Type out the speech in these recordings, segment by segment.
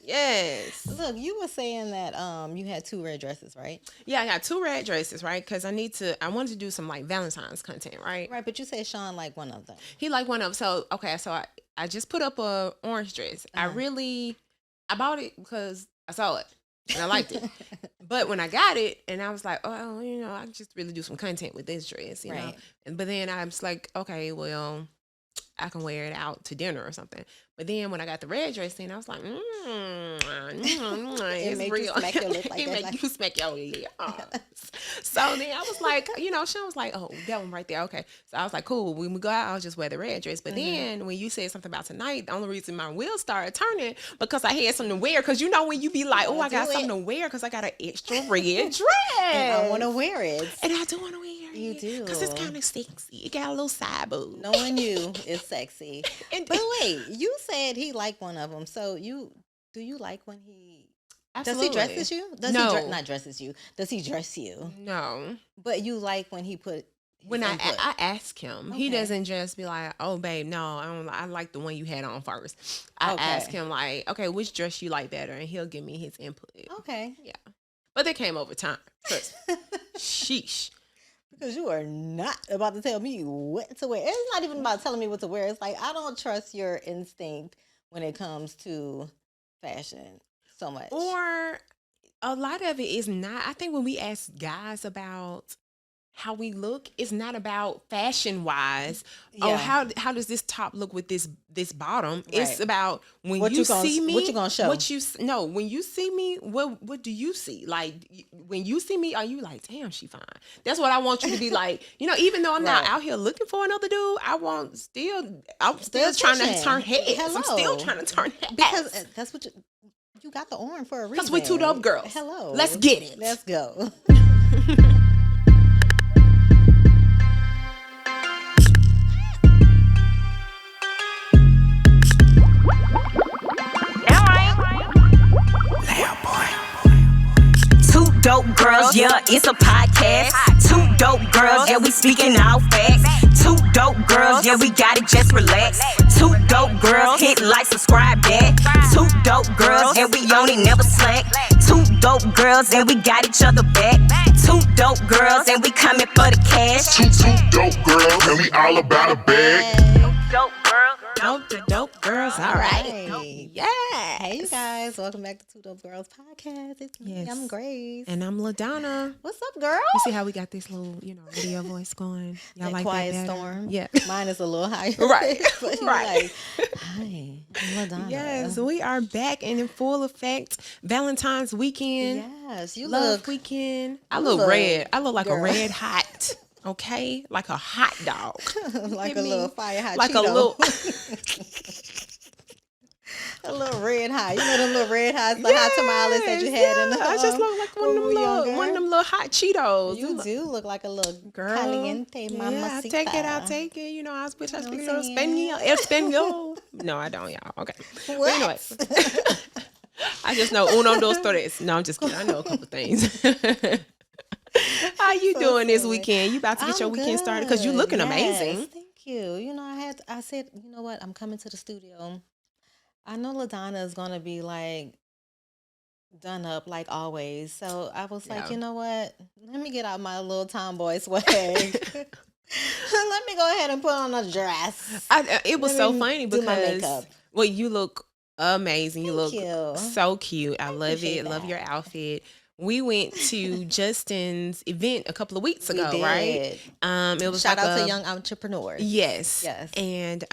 Yes. Look, you were saying that you had 2 red dresses, right? Yeah, I got 2 red dresses, right? Because I wanted to do some like Valentine's content, right? Right, but you said Sean liked one of them. He liked one of them. So, okay, so I just put up a orange dress. I bought it because I saw it and I liked it. But when I got it and I was like, oh, I can just really do some content with this dress, you know? But then I was like, okay, well, I can wear it out to dinner or something. But then when I got the red dress in, I was like, it's made real. you smack your lip like it that, made like- you smack your lips. So then I was like, Sean was like, oh, that one right there. Okay. So I was like, cool. When we go out, I'll just wear the red dress. But then when you said something about tonight, the only reason my wheels started turning because I had something to wear. Because when you be like, oh, I got something to wear because I got an extra red dress. And I want to wear it. And I do want to wear it. You do. Because it's kind of sexy. It got a little side boob. Knowing you is sexy. But wait, you said he liked one of them. So do you like when he... Absolutely. Does he dresses you? No. He not dresses you. Does he dress you? No. But you like when he put... When I ask him, he doesn't just be like, "Oh, babe, no, I don't. I like the one you had on first." I ask him like, "Okay, which dress you like better?" And he'll give me his input. Okay, yeah, but they came over time. Sheesh. Because you are not about to tell me what to wear. It's not even about telling me what to wear. It's like I don't trust your instinct when it comes to fashion so much. Or a lot of it is not. I think when we ask guys about how we look, it's not about fashion wise. Oh, how does this top look with this bottom? Right. It's about when you see me, what you gonna show? When you see me, what do you see? Like when you see me, are you like, damn, she fine? That's what I want you to be like. Even though I'm not out here looking for another dude, I'm still trying to turn heads. Hello. I'm still trying to turn heads because that's what you got the orange for a reason. Because we're 2 dope girls. Hello, let's get it. Let's go. Dope girls, yeah, it's a podcast. 2 dope girls, yeah, we speaking all facts. 2 dope girls, yeah, we got it, just relax. 2 dope girls, hit like, subscribe that. 2 dope girls, and we on it, never slack. 2 dope girls, and we got each other back. 2 dope girls, and we coming for the cash. 2 dope girls, and we all about a bag. Dope girls. Dope girls, all right. Yeah. Hey, you guys. Welcome back to 2 Dope Girls podcast. It's me. Yes. I'm Grace. And I'm Ladonna. What's up, girl? You see how we got this little, radio voice going? Y'all that like quiet that storm? Yeah. Mine is a little higher. Right. But right. Like, hi, I'm Ladonna. Yes, we are back and in full effect. Valentine's weekend. Yes, you Love look. weekend. I look red. I look like girl. a red hot. Okay, like a hot dog, like a little fire hot like Cheeto. a little, a little red hot. You know them little red hots, the hot tamales that you had in the. I just look like one of them little hot Cheetos. You do look like a little girl. Caliente mamacita. I'll take it. I speak a little Espanol. No, I don't, y'all. Okay. What? But anyway, I just know uno, dos, tres. No, I'm just kidding. I know a couple things. How you doing this weekend? You about to get your weekend started? Because you looking amazing. Thank you. I said, you know what? I'm coming to the studio. I know Ladonna is going to be like done up like always. So I was like, you know what? Let me get out my little tomboy swag. Let me go ahead and put on a dress. It was so funny because, well, you look amazing. You look so cute. I love it. Love your outfit. We went to Justin's event a couple of weeks ago, right? It was shout out to young entrepreneurs. Yes. And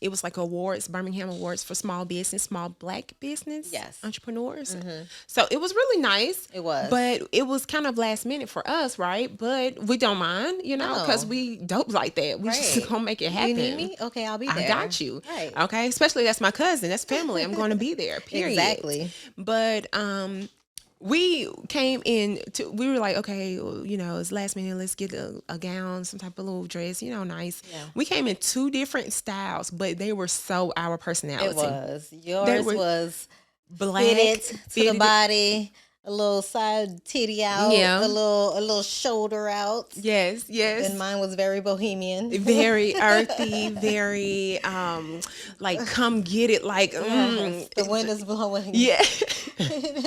it was like awards, Birmingham Awards for small Black business entrepreneurs. Mm-hmm. So it was really nice. It was, but it was kind of last minute for us, right? But we don't mind, because we dope like that. We just gonna make it happen. You need me? Okay, I'll be there. I got you. Right. Okay. Especially that's my cousin. That's family. I'm going to be there. Period. Exactly. But we came in we were like, okay, it's last minute. Let's get a gown, some type of little dress, nice. Yeah. We came in 2 different styles, but they were so our personality. It was. Yours was black, fitted to the body. a little side titty out, Yeah. a little shoulder out. Yes, yes. And mine was very bohemian. Very earthy, very like come get it, like Yes, the wind is blowing. yeah.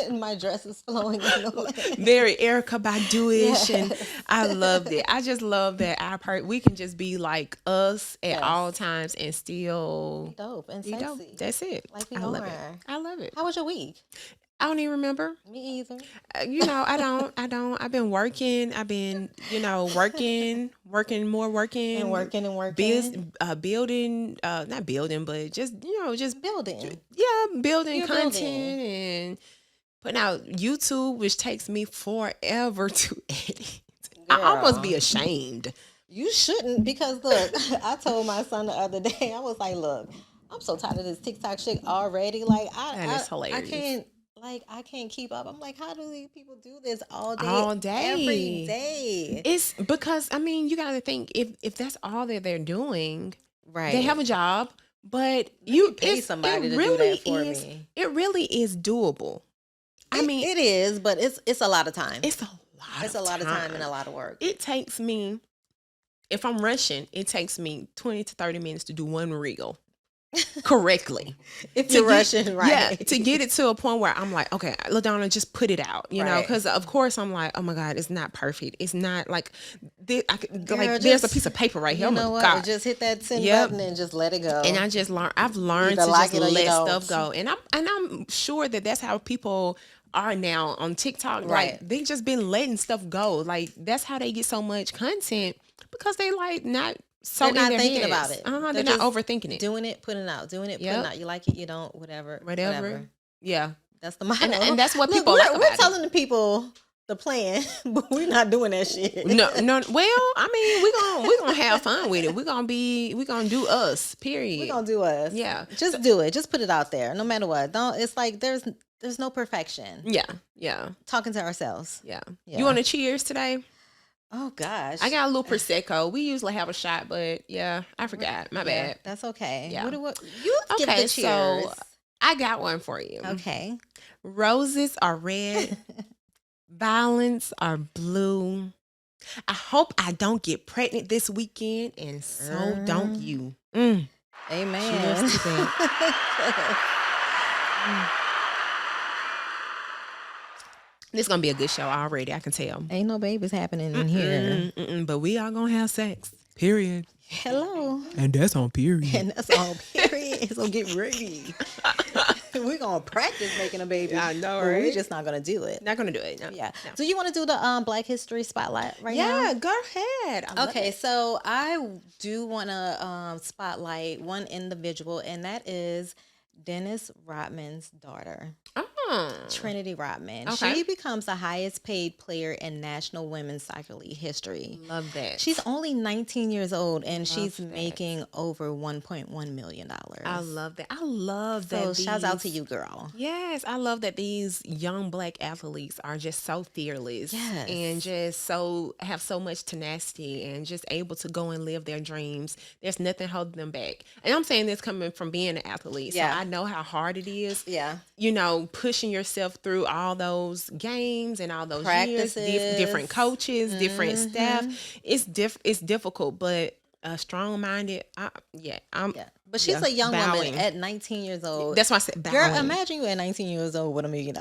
And my dress is flowing in the wind. Very Erica Badu-ish, and I loved it. I just love that our part we can just be like us at all times and still Dope and be sexy. dope. That's it. Like we I love are. it. I love it. How was your week? I don't even remember. Me either. You know, I don't. I've been working. I've been, working, And working. building, not building, but just Building. building You're content building. and putting out YouTube, which takes me forever to edit. I almost be ashamed. You shouldn't, because look, I told my son the other day, I was like, look, I'm so tired of this TikTok shit already. Like That is hilarious. I can't keep up. I'm like, how do these people do this all day? Every day. It's because you got to think if that's all that they're doing, Right. they have a job, but pay somebody to do that for me. It really is doable. It is, but it's a lot of time. It's a lot. It's a lot of time and a lot of work. It takes me, if I'm rushing, it takes me 20 to 30 minutes to do one reel correctly. If you're rushing, right? Yeah, to get it to a point where I'm like, okay, Ladonna, just put it out, know, because of course I'm like, oh my God, it's not perfect. It's not like, there's a piece of paper right here. You know oh my what? God. Just hit that send button and just let it go. And I've learned to like just it or let you don't. stuff go. And I'm sure that that's how people are now on TikTok. Right. Like they just been letting stuff go. Like that's how they get so much content, because they like not so They're not in their thinking heads. about it. They're not overthinking it. Doing it, putting it out. Doing it, putting it out. You like it, you don't, whatever. Yeah. That's the motto. And that's what Look, people like we're about telling the people the plan, but we're not doing that shit. No. Well, we're gonna have fun with it. We're gonna do us. Period. We're gonna do us. Yeah. Just do it. Just put it out there. No matter what. It's like there's no perfection. Yeah. Talking to ourselves. Yeah. Yeah. You want to cheers today? Oh gosh. I got a little prosecco. We usually have a shot, but yeah, I forgot. My bad. That's okay. Yeah. You give the cheers. So I got one for you. Okay. Roses are red. Violets are blue. I hope I don't get pregnant this weekend, and so don't you. Amen. Cheers to that. This is gonna be a good show already. I can tell. Ain't no babies happening in here. But we are gonna have sex. Period. Hello. And that's on period. And that's all period. So get ready. We're gonna practice making a baby. I know, but right? we're just not gonna do it. Not gonna do it. No. Yeah. No. Do you want to do the Black History Spotlight now? Yeah, go ahead. Okay, so I do want to spotlight one individual, and that is Dennis Rodman's daughter, Trinity Rodman. Okay. She becomes the highest paid player in National Women's Soccer League history. Love that. She's only 19 years old, and she's making over $1.1 million. I love that. I love that. So shouts out to you, girl. Yes, I love that these young Black athletes are just so fearless. Yes. And just have so much tenacity and just able to go and live their dreams. There's nothing holding them back. And I'm saying this coming from being an athlete. Yeah. So I know how hard it is. Yeah. Pushing yourself through all those games and all those Practices. years, different coaches, different staff. It's difficult, but strong-minded. But she's a young bowing. woman at 19 years old. That's why I said bowing. Girl, imagine you at 19 years old with $1 million.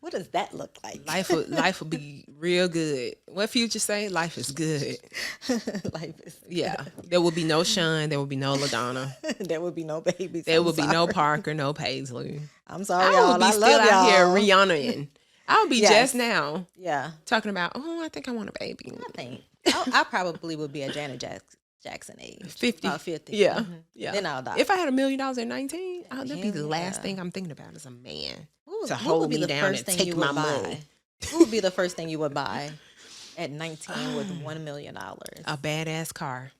What does that look like? Life would be real good. What Future say? Life is good. Life is Yeah. There would be no Sean. There would be no Ladonna. There would be no babies. There would be no Parker, no Paisley. I'm sorry, I y'all. would be I still love out y'all. here Rihanna-ing. I would be Yes. just now Yeah, talking about, I think I want a baby. I think I probably would be a Janet Jackson age. 50. About 50. Yeah. Mhm. Yeah. Then I'll die. If I had $1 million at 19, that'd be the Hell last yeah. thing I'm thinking about as a man. What to would hold be me the down first and thing take you my would buy? money. What would be the first thing you would buy at 19 with $1 million? A badass car.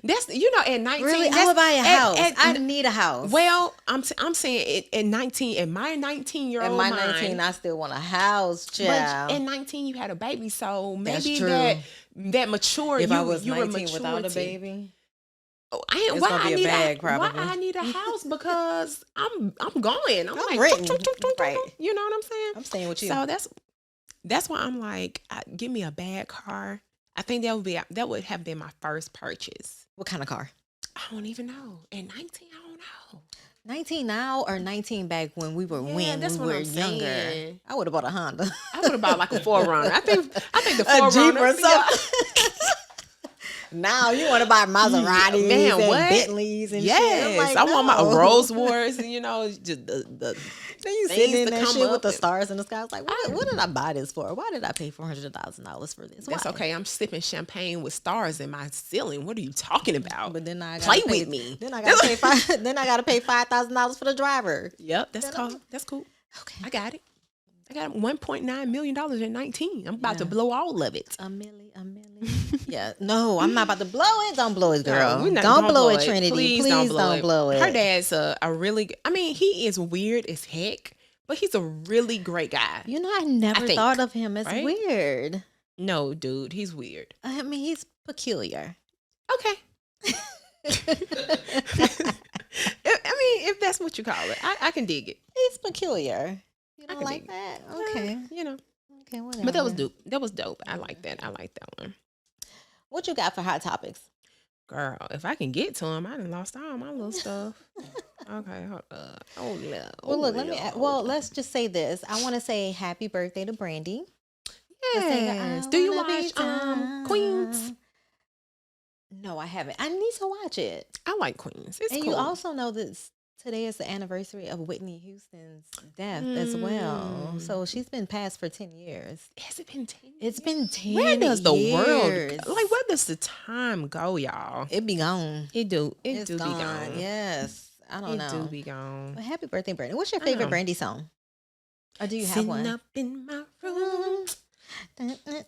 That's at 19. Really, I that's- would buy a house. at- I need a house. Well, I'm saying at 19, at my 19-year-old at my mind, 19, I still want a house, but child. at 19 you had a baby, so That's maybe true. that mature. If you, I was you 19 were without a maturity. baby, Oh, It's gonna be a bag, probably. Why I need a house? Because I'm going. I'm like, renting. Right. You know what I'm saying? I'm staying with you. So that's why I'm like, give me a bad car. I think that would have been my first purchase. What kind of car? I don't even know. At 19, I don't know. 19 now or 19 back when we were younger? Saying. I would have bought a Honda. I would have bought like a 4Runner. I think the A Jeep 4Runner or something. Now you want to buy Maseratis Man, and what? Bentleys and yes, shit. Yes, I want my Rolls Royce, and you know, just the then you sitting in that shit with the stars in the sky. It's like, what did I buy this for? Why did I pay $400,000 for this? That's okay. I'm sipping champagne with stars in my ceiling. What are you talking about? But then I play with me. Then I gotta pay $5,000 for the driver. Yep, that's cool. That's cool. Okay, I got it. I got $1.9 million at 19. I'm about to blow all of it. A milli. Yeah. No, I'm not about to blow it. Don't blow it, girl. No, don't blow it, Trinity. Please don't blow it. Her dad's a really, I mean, he is weird as heck, but he's a really great guy. You know, I never thought of him as weird. No, dude, he's weird. I mean, he's peculiar. Okay. I mean, if that's what you call it, I can dig it. He's peculiar. You don't like that? Okay. You know. Okay, whatever. But that was dope. That was dope. I like that. I like that one. What you got for hot topics? Girl, if I can get to them, I done lost all my little stuff. Okay, hold up. Oh, no. Well, look, let's just say this. I want to say happy birthday to Brandy. Yes. Do you watch Queens? No, I haven't. I need to watch it. I like Queens. It's and cool. You also know that today is the anniversary of Whitney Houston's death as well. So she's been passed for 10 years. Has it been 10 years? It's been 10 Where does the years. world, like, where does the time go, y'all? It be gone. It do. It it's do gone. be gone. Yes. I don't know. It do be gone. Well, happy birthday, Brandy. What's your favorite Brandy song? Or do you have one? Sitting up in my room,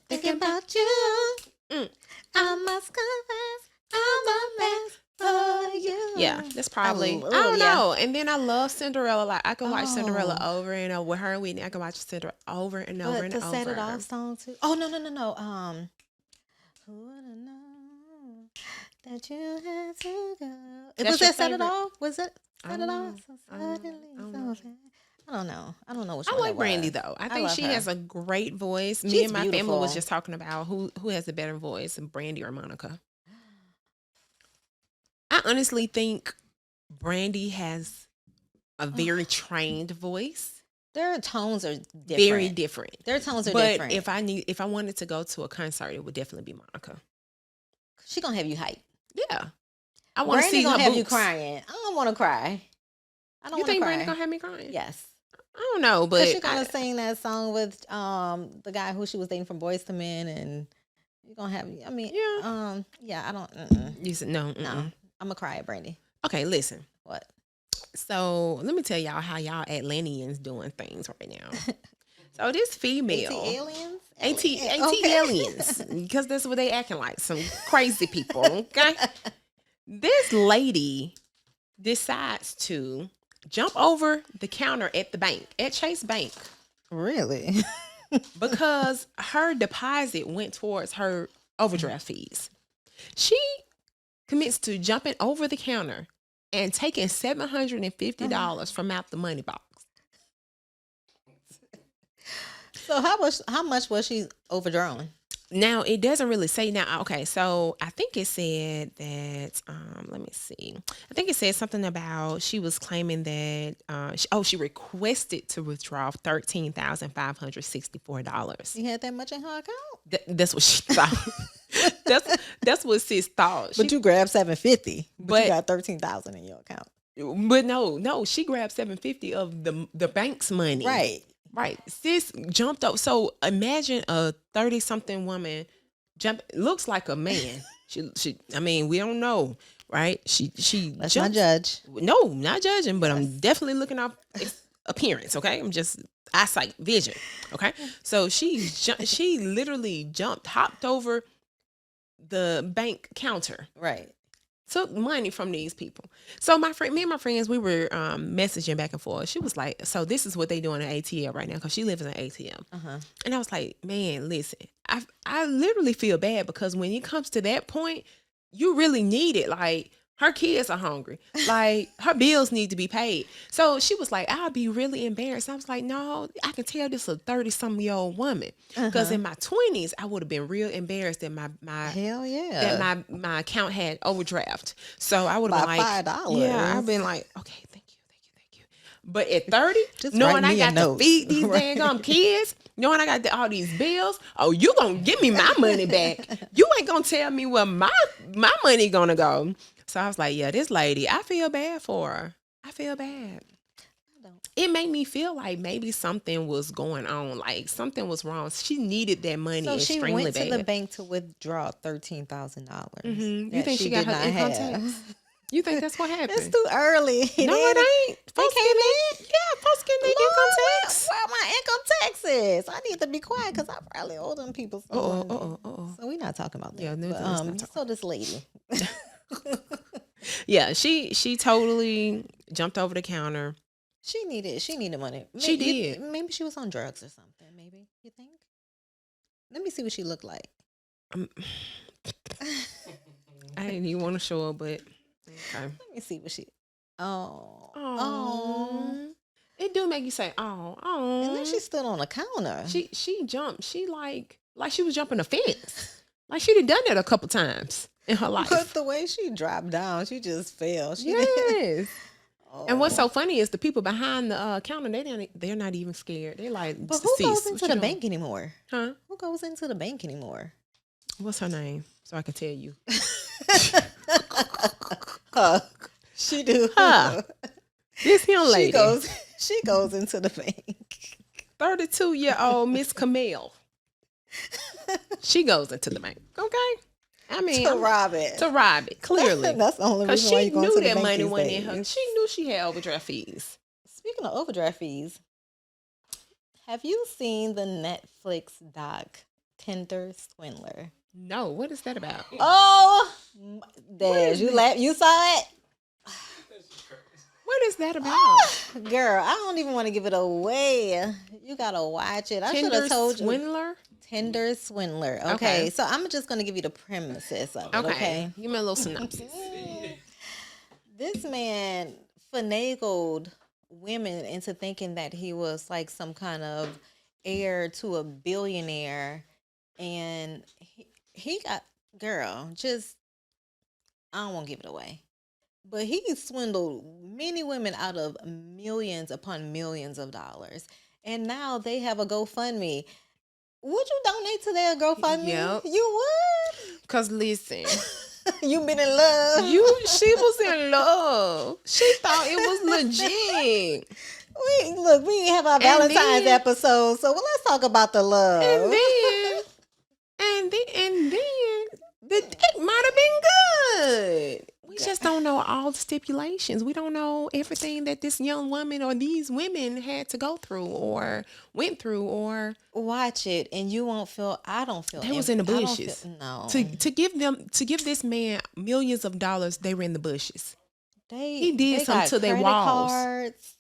thinking about you. I must confess, I'm a mess for you. Yeah, that's probably. I don't know. And then I love Cinderella. Like, I can watch Cinderella over and over with her and Whitney. I can watch Cinderella over and over and over. The Set It Off song too. Oh no. Who would have known that you had to go? Was that Set It Off? Was it Set It Off? So suddenly, I don't know. I don't know which one. I like Brandy though. I think she has a great voice. Me and my family was just talking about who has a better voice, Brandy or Monica. I honestly think Brandy has a very trained voice. Their tones are different. Very different. Their tones are different. But if I wanted to go to a concert, it would definitely be Monica. She gonna have you hyped. Yeah. I want to see her gonna have boots. you crying. I don't want to cry. I don't You want to think cry. Brandy gonna have me crying? Yes. I don't know, but she's gonna sing that song with the guy who she was dating from Boyz II Men, and you're gonna have. I mean, yeah. I don't. You said no. No. I'm gonna cry at Brandy. Okay, listen. What? So let me tell y'all how y'all Atlanteans doing things right now. So this female, aliens, because that's what they acting like, some crazy people. Okay, this lady decides to jump over the counter at the bank, at Chase Bank. Really? Because her deposit went towards her overdraft fees. She commits to jumping over the counter and taking $750 from out the money box. So how much was she overdrawn? Now, it doesn't really say now. Okay, so I think it said that, let me see. I think it said something about she was claiming that, she requested to withdraw $13,564. She had that much in her account? That's what she thought. That's what sis thought. But you grabbed $750, but you got $13,000 in your account. But no, she grabbed $750 of the bank's money. Right. Sis jumped up. So imagine a 30-something woman looks like a man. She I mean, we don't know, right? Let's not judge. No, not judging, but I'm definitely looking off appearance, okay? I'm just eyesight, vision, okay? So she literally hopped over the bank counter. Right. Took money from these people. So me and my friends, we were messaging back and forth. She was like, so this is what they do in an ATM right now, because she lives in an ATM. And I was like, man, listen, I literally feel bad, because when it comes to that point, you really need it. Like, Her kids are hungry. Like, her bills need to be paid. So she was like, I'll be really embarrassed. I was like, no, I can tell this is a 30-something-year-old woman. Because in my 20s, I would have been real embarrassed that hell yeah, that my account had overdraft. So I would have been like, $5. Yeah, I've been like, okay, thank you. But at 30, Just knowing write I me a got to note. feed these dang kids, knowing I got all these bills, oh, you gonna give me my money back. You ain't gonna tell me where my money gonna go. So I was like, yeah, this lady, I feel bad for her. I feel bad. It made me feel like maybe something was going on, like something was wrong. She needed that money So she extremely went to bad. the bank to withdraw $13,000. You think she got her income tax? You think that's what happened? It's too early. No, it ain't. They came in. Yeah, folks getting their income tax. Where my income taxes? I need to be quiet because I probably owe them people some money. So we're not talking about that. Yeah, but, so this lady. Yeah, she totally jumped over the counter. She needed money. She did. Maybe she was on drugs or something. Maybe, you think? Let me see what she looked like. I didn't even want to show her, but okay. Let me see what she. Oh. It do make you say, oh. And then she stood on the counter. She jumped. She like she was jumping a fence. Like she'd done that a couple times in her life. But the way she dropped down, she just fell. Yes. And what's so funny is the people behind the counter, they're not even scared. They're like, but who goes into the bank anymore? Huh? Who goes into the bank anymore? What's her name? So I can tell you. She do. This young lady. She goes into the bank. 32-year-old Miss Camille. She goes into the bank. Okay. I mean, to rob it, clearly. That's the only reason why you go to the bank. Because she knew that money went in her. She knew she had overdraft fees. Speaking of overdraft fees, have you seen the Netflix doc Tinder Swindler? No, what is that about? Oh, there you saw it. What is that about? Girl, I don't even want to give it away. You gotta watch it. I should have told you. Tinder Swindler. Okay, so I'm just gonna give you the premises of it. Okay, give me a little synopsis. This man finagled women into thinking that he was like some kind of heir to a billionaire, and he got I don't want to give it away, but he swindled many women out of millions upon millions of dollars, and now they have a GoFundMe. Would you donate to their GoFundMe? Yep. You would? Cause listen, you been in love. She was in love. She thought it was legit. We have our Valentines episode, so let's talk about the love. And then the dick might have been good. We just don't know all the stipulations. We don't know everything that this young woman or these women had to go through or went through. Or watch it, and you won't feel. I don't feel. They was in the bushes. No, to give this man millions of dollars, they were in the bushes. He did something to their walls. Cards.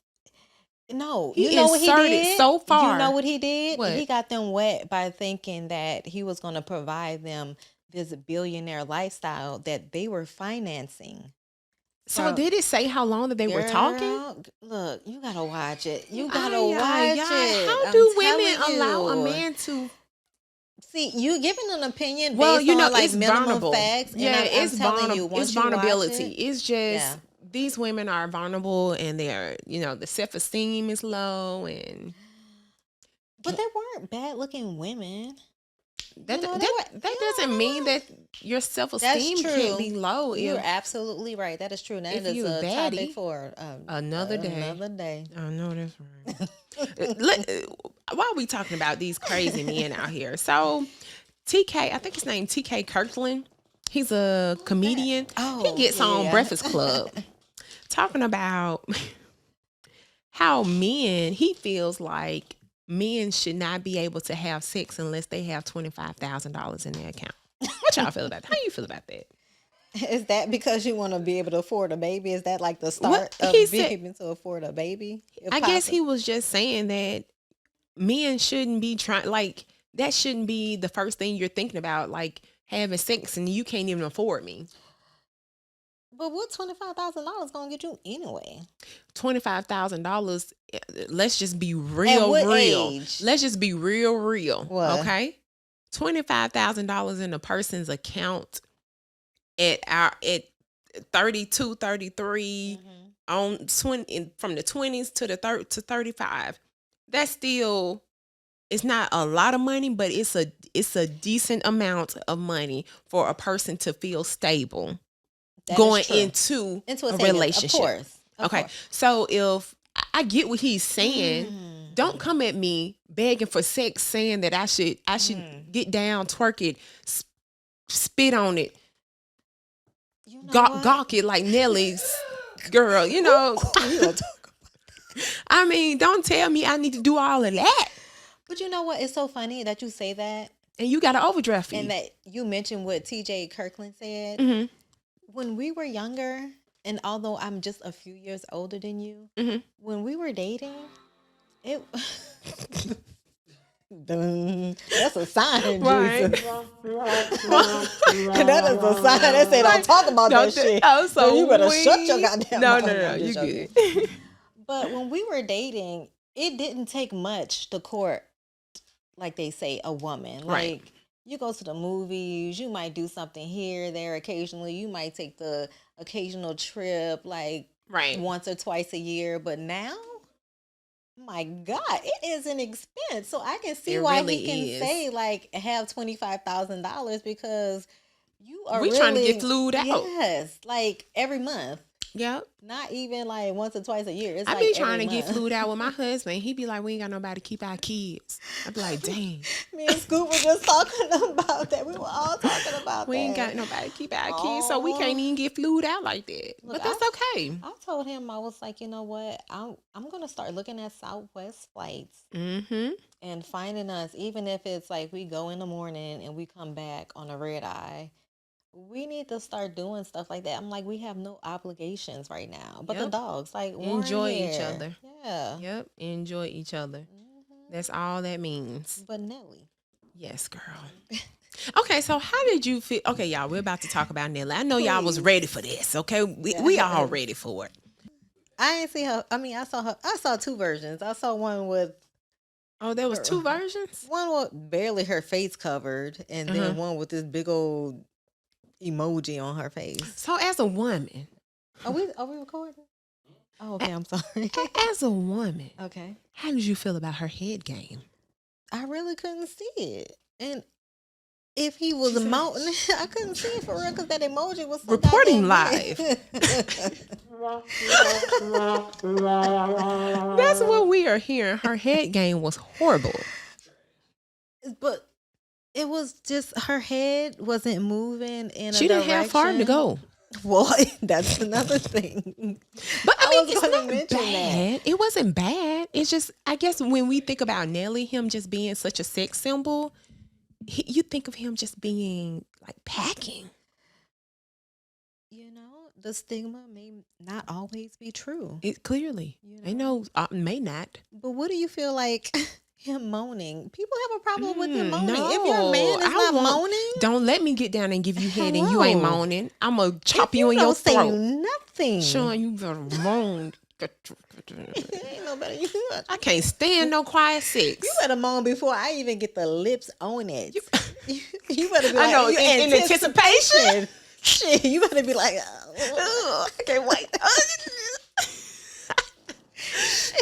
No, you know what he did so far. You know what he did? What? He got them wet by thinking that he was going to provide them this billionaire lifestyle that they were financing. So did it say how long that they were talking? Look, you gotta watch it. You gotta watch it. How do women allow a man to see you giving an opinion? Well, based on like it's minimum vulnerable. facts. Yeah, and it's vulnerable. It's vulnerability. It's just these women are vulnerable, and they're the self-esteem is low, and but there weren't bad-looking women. That doesn't mean that your self-esteem can't be low. You're absolutely right. That is true. That is a Baddie, topic for another day. Another day. I know that's right. Why are we talking about these crazy men out here? So TK, I think his name TK Kirkland. He's a comedian. He gets on Breakfast Club talking about how he feels like men should not be able to have sex unless they have $25,000 in their account. What y'all feel about that? How you feel about that? Is that because you want to be able to afford a baby? Is that like the start of being able to afford a baby? I guess he was just saying that men shouldn't be that shouldn't be the first thing you're thinking about, like having sex and you can't even afford me. But what $25,000 gonna get you anyway? $25,000. Let's just be At real. what age? Let's just be real. What? Okay, $25,000 in a person's account at 32, 33, on 20, from the 20s to the 35. That's still, it's not a lot of money, but it's a decent amount of money for a person to feel stable going into a savings, relationship. Of course. Okay. So if I get what he's saying, don't come at me begging for sex, saying that I should get down, twerk it, spit on it, You know gawk it like Nelly's girl, you know. I mean, don't tell me I need to do all of that. But you know what? It's so funny that you say that. And you got an overdraft fee. And that you mentioned what TJ Kirkland said. Mm-hmm. When we were younger, and although I'm just a few years older than you, when we were dating, it... That's a sign, right. Jesus. That is a sign that say don't talk about that shit. So you better shut your goddamn mouth. No, you good. But when we were dating, it didn't take much to court, like they say, a woman. Right. Like, you go to the movies, you might do something here, there, occasionally. You might take the occasional trip, like once or twice a year. But now, my God, it is an expense. So I can see why he can say, like, have $25,000 because you are trying to get flued out. Yes, like every month. Yep. Not even like once or twice a year. It's I like be trying to month. get flued out with my husband. He be like, we ain't got nobody to keep our kids. I be like, dang. Me and Scoop were just talking about that. We were all talking about we that. ain't got nobody to keep our kids, so we can't even get flued out like that. Look, but that's okay. I told him, I was like, you know what? I'm going to start looking at Southwest flights and finding us, even if it's like we go in the morning and we come back on a red eye. We need to start doing stuff like that. I'm like, we have no obligations right now. But the dogs, like, enjoy each other. Yeah. Yep. Enjoy each other. That's all that means. But Nelly. Yes, girl. Okay, so how did you feel? Okay, y'all, we're about to talk about Nelly. I know y'all was ready for this. Okay, we all ready for it. I didn't see her. I mean, I saw two versions. I saw one with. Oh, there was two versions? One with barely her face covered, and then one with this big old emoji on her face. So as a woman, are we recording? Oh, okay. I'm sorry. As a woman, okay, how did you feel about her head game? I really couldn't see it, and if he was a mountain, I couldn't see it for real because that emoji was so reporting live. That's what we are hearing. Her head game was horrible, but. It was just her head wasn't moving in a She didn't have far to go. Well, that's another thing. But I mean, it's not bad. It wasn't bad. It's just, I guess when we think about Nelly, him just being such a sex symbol, you think of him just being like packing. You know, the stigma may not always be true. It clearly, I know, may not. But what do you feel like? Him moaning. People have a problem with him moaning. No, if your man is not moaning, don't let me get down and give you head and you ain't moaning. I'm gonna chop you in your throat. Don't say nothing. Sean, you better moan. Ain't nobody. I can't stand no quiet sex. You better moan before I even get the lips on it. You better be like, I know, in anticipation. Shit, you better be like, I can't wait.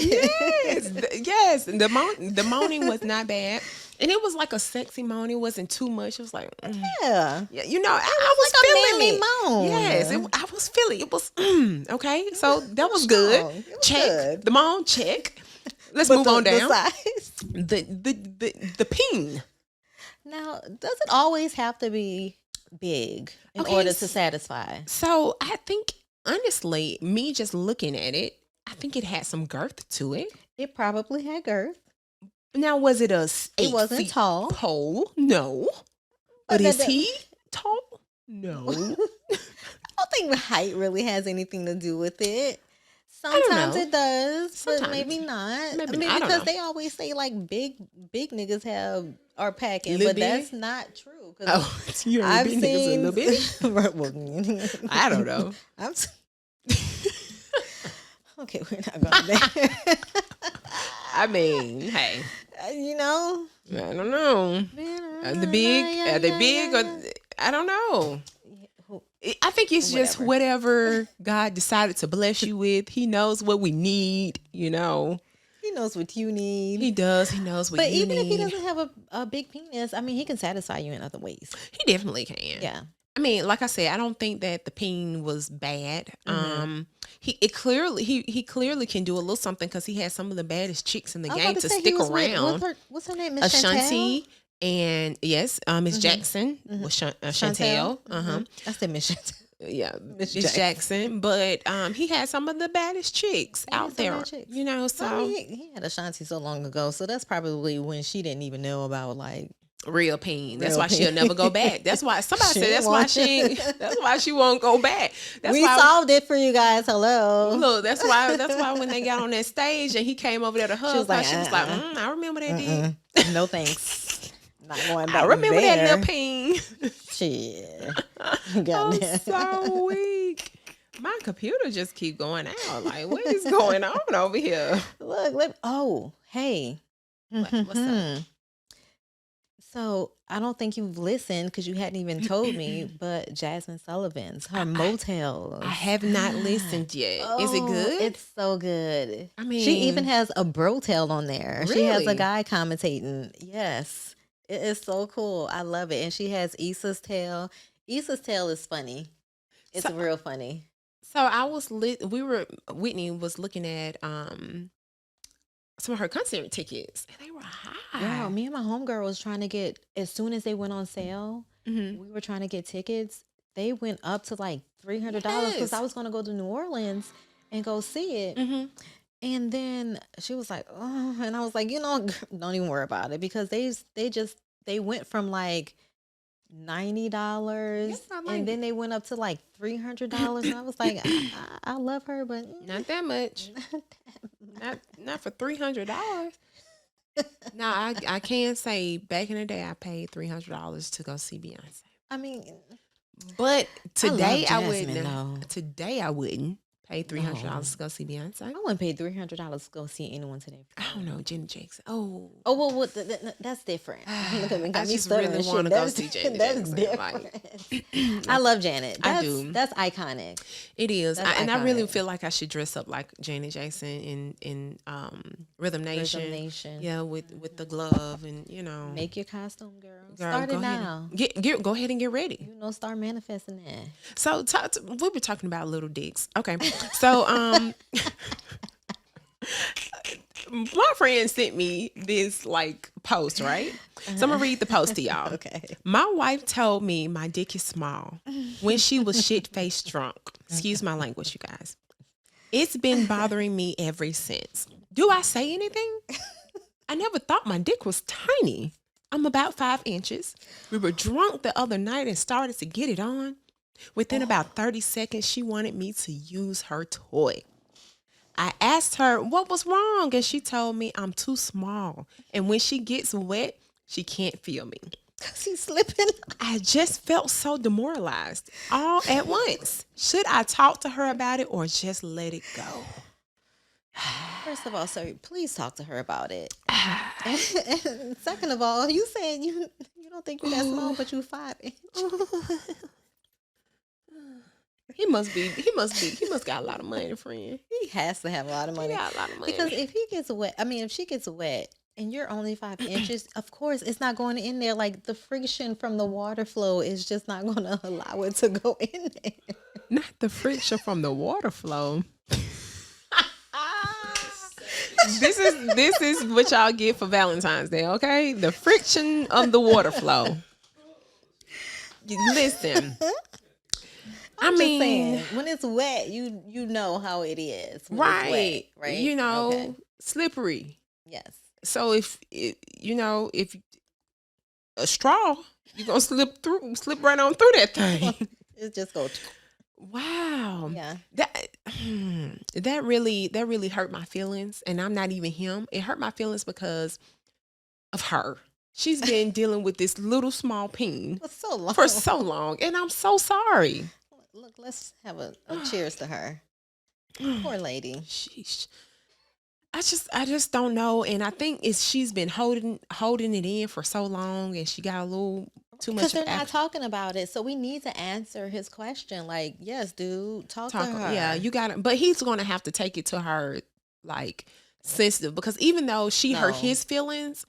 Yes. The moaning was not bad, and it was like a sexy moan. It wasn't too much. It was like, yeah, you know, I was like feeling it. Moan. Yes, I was feeling it. Was okay. So that was good. Check good. the moan. Check. Let's move on down. The the ping. Now, does it always have to be big in order to satisfy? So I think honestly, me just looking at it, I think it had some girth to it. It probably had girth. Now, was it a 8 It wasn't feet tall. pole? No. But is he tall? No. I don't think height really has anything to do with it. Sometimes it does, but maybe not. Maybe I mean, not. because they always say like big niggas have are packing, Little but bitty? that's not true. Oh, you I've I've seen seen a little bit. well, I don't know. Okay, we're not going there. I mean, hey, You know, I don't know. Are they big? Are they big? Or I don't know. I think it's just whatever God decided to bless you with. He knows what we need, you know. He knows what you need. He does. He knows what But you even need. if he doesn't have a big penis, I mean, he can satisfy you in other ways. He definitely can. Yeah. I mean, like I said, I don't think that the peen was bad. He clearly can do a little something because he has some of the baddest chicks in the game to stick around. What's her name? Miss Ashanti and yes, Miss Jackson with Chantel. I said Miss Chantel. Yeah, Miss Jackson. But he had some of the baddest chicks out there. You know, so I mean, he had Ashanti so long ago, so that's probably when she didn't even know about like real pain. That's why she'll never go back. That's why somebody said that's why she won't go back. We solved it for you guys. Hello. Look, that's why when they got on that stage and he came over there to hug her, she was like, I remember that did. No thanks. Not going back. I remember there. that little pain. Shit. I'm so weak. My computer just keep going out. Like, what is going on over here? Look. Oh, hey. What's up? So I don't think you've listened because you hadn't even told me, but Jasmine Sullivan's her motel. I have not listened yet. Is it good? It's so good. I mean, she even has a brotel on there. Really? She has a guy commentating. Yes, it is so cool. I love it. And she has Issa's Tale. Issa's Tale is funny. It's real funny. So I was Whitney was looking at some of her concert tickets, and they were high. Girl, me and my homegirl was trying to get, as soon as they went on sale, we were trying to get tickets. They went up to like $300 because I was going to go to New Orleans and go see it. And then she was like, oh, and I was like, you know, don't even worry about it because they went from like $90 and then they went up to like $300. And I was like, I love her, but not that much. Not for $300. Now I can say back in the day I paid $300 to go see Beyonce. I mean, but today I wouldn't. Today I wouldn't pay $300 to go see Beyonce. I wouldn't pay $300 to go see anyone today. I don't know, Janet Jackson. Oh well, that's different. Look at me, got I me just really want to go see Janet Jackson. Different. I love Janet. I do. That's iconic. It is, and I really feel like I should dress up like Janet Jackson in Rhythm Nation. Rhythm Nation. Yeah, with the glove and you know. Make your costume, girl. Start it now. Go ahead and get ready. You know, start manifesting that. So we were talking about little dicks. Okay. So my friend sent me this like post, right? So I'm gonna read the post to y'all. Okay. My wife told me my dick is small when she was shit-faced drunk. Excuse my language, you guys. It's been bothering me ever since. Do I say anything? I never thought my dick was tiny. I'm about 5 inches. We were drunk the other night and started to get it on. Within about 30 seconds, she wanted me to use her toy. I asked her what was wrong, and she told me I'm too small. And when she gets wet, she can't feel me. Because he's slipping. I just felt so demoralized all at once. Should I talk to her about it or just let it go? First of all, sir, please talk to her about it. And second of all, you saying you don't think you're that small, but you 5 inches. He must got a lot of money, friend. He has to have a lot of money. He got a lot of money. Because if he gets wet, if she gets wet and you're only 5 inches, of course it's not going in there. Like the friction from the water flow is just not going to allow it to go in there. Not the friction from the water flow. This is what y'all get for Valentine's Day, okay? The friction of the water flow. Listen. I'm just saying, when it's wet, you know how it is. Right. It's wet, right. You know, slippery. Yes. So if a straw, you're going to slip right on through that thing. It just goes. Wow. Yeah. That really hurt my feelings, and I'm not even him. It hurt my feelings because of her. she's been dealing with this little small peen for so long, and I'm so sorry. Look, let's have a cheers to her. Poor lady. Sheesh. I just don't know, and I think she's been holding it in for so long, and she got a little too much. Because they're not talking about it, so we need to answer his question. Like, yes, dude, talk to her. Yeah, you got it, but he's going to have to take it to her like sensitive, because even though she hurt his feelings,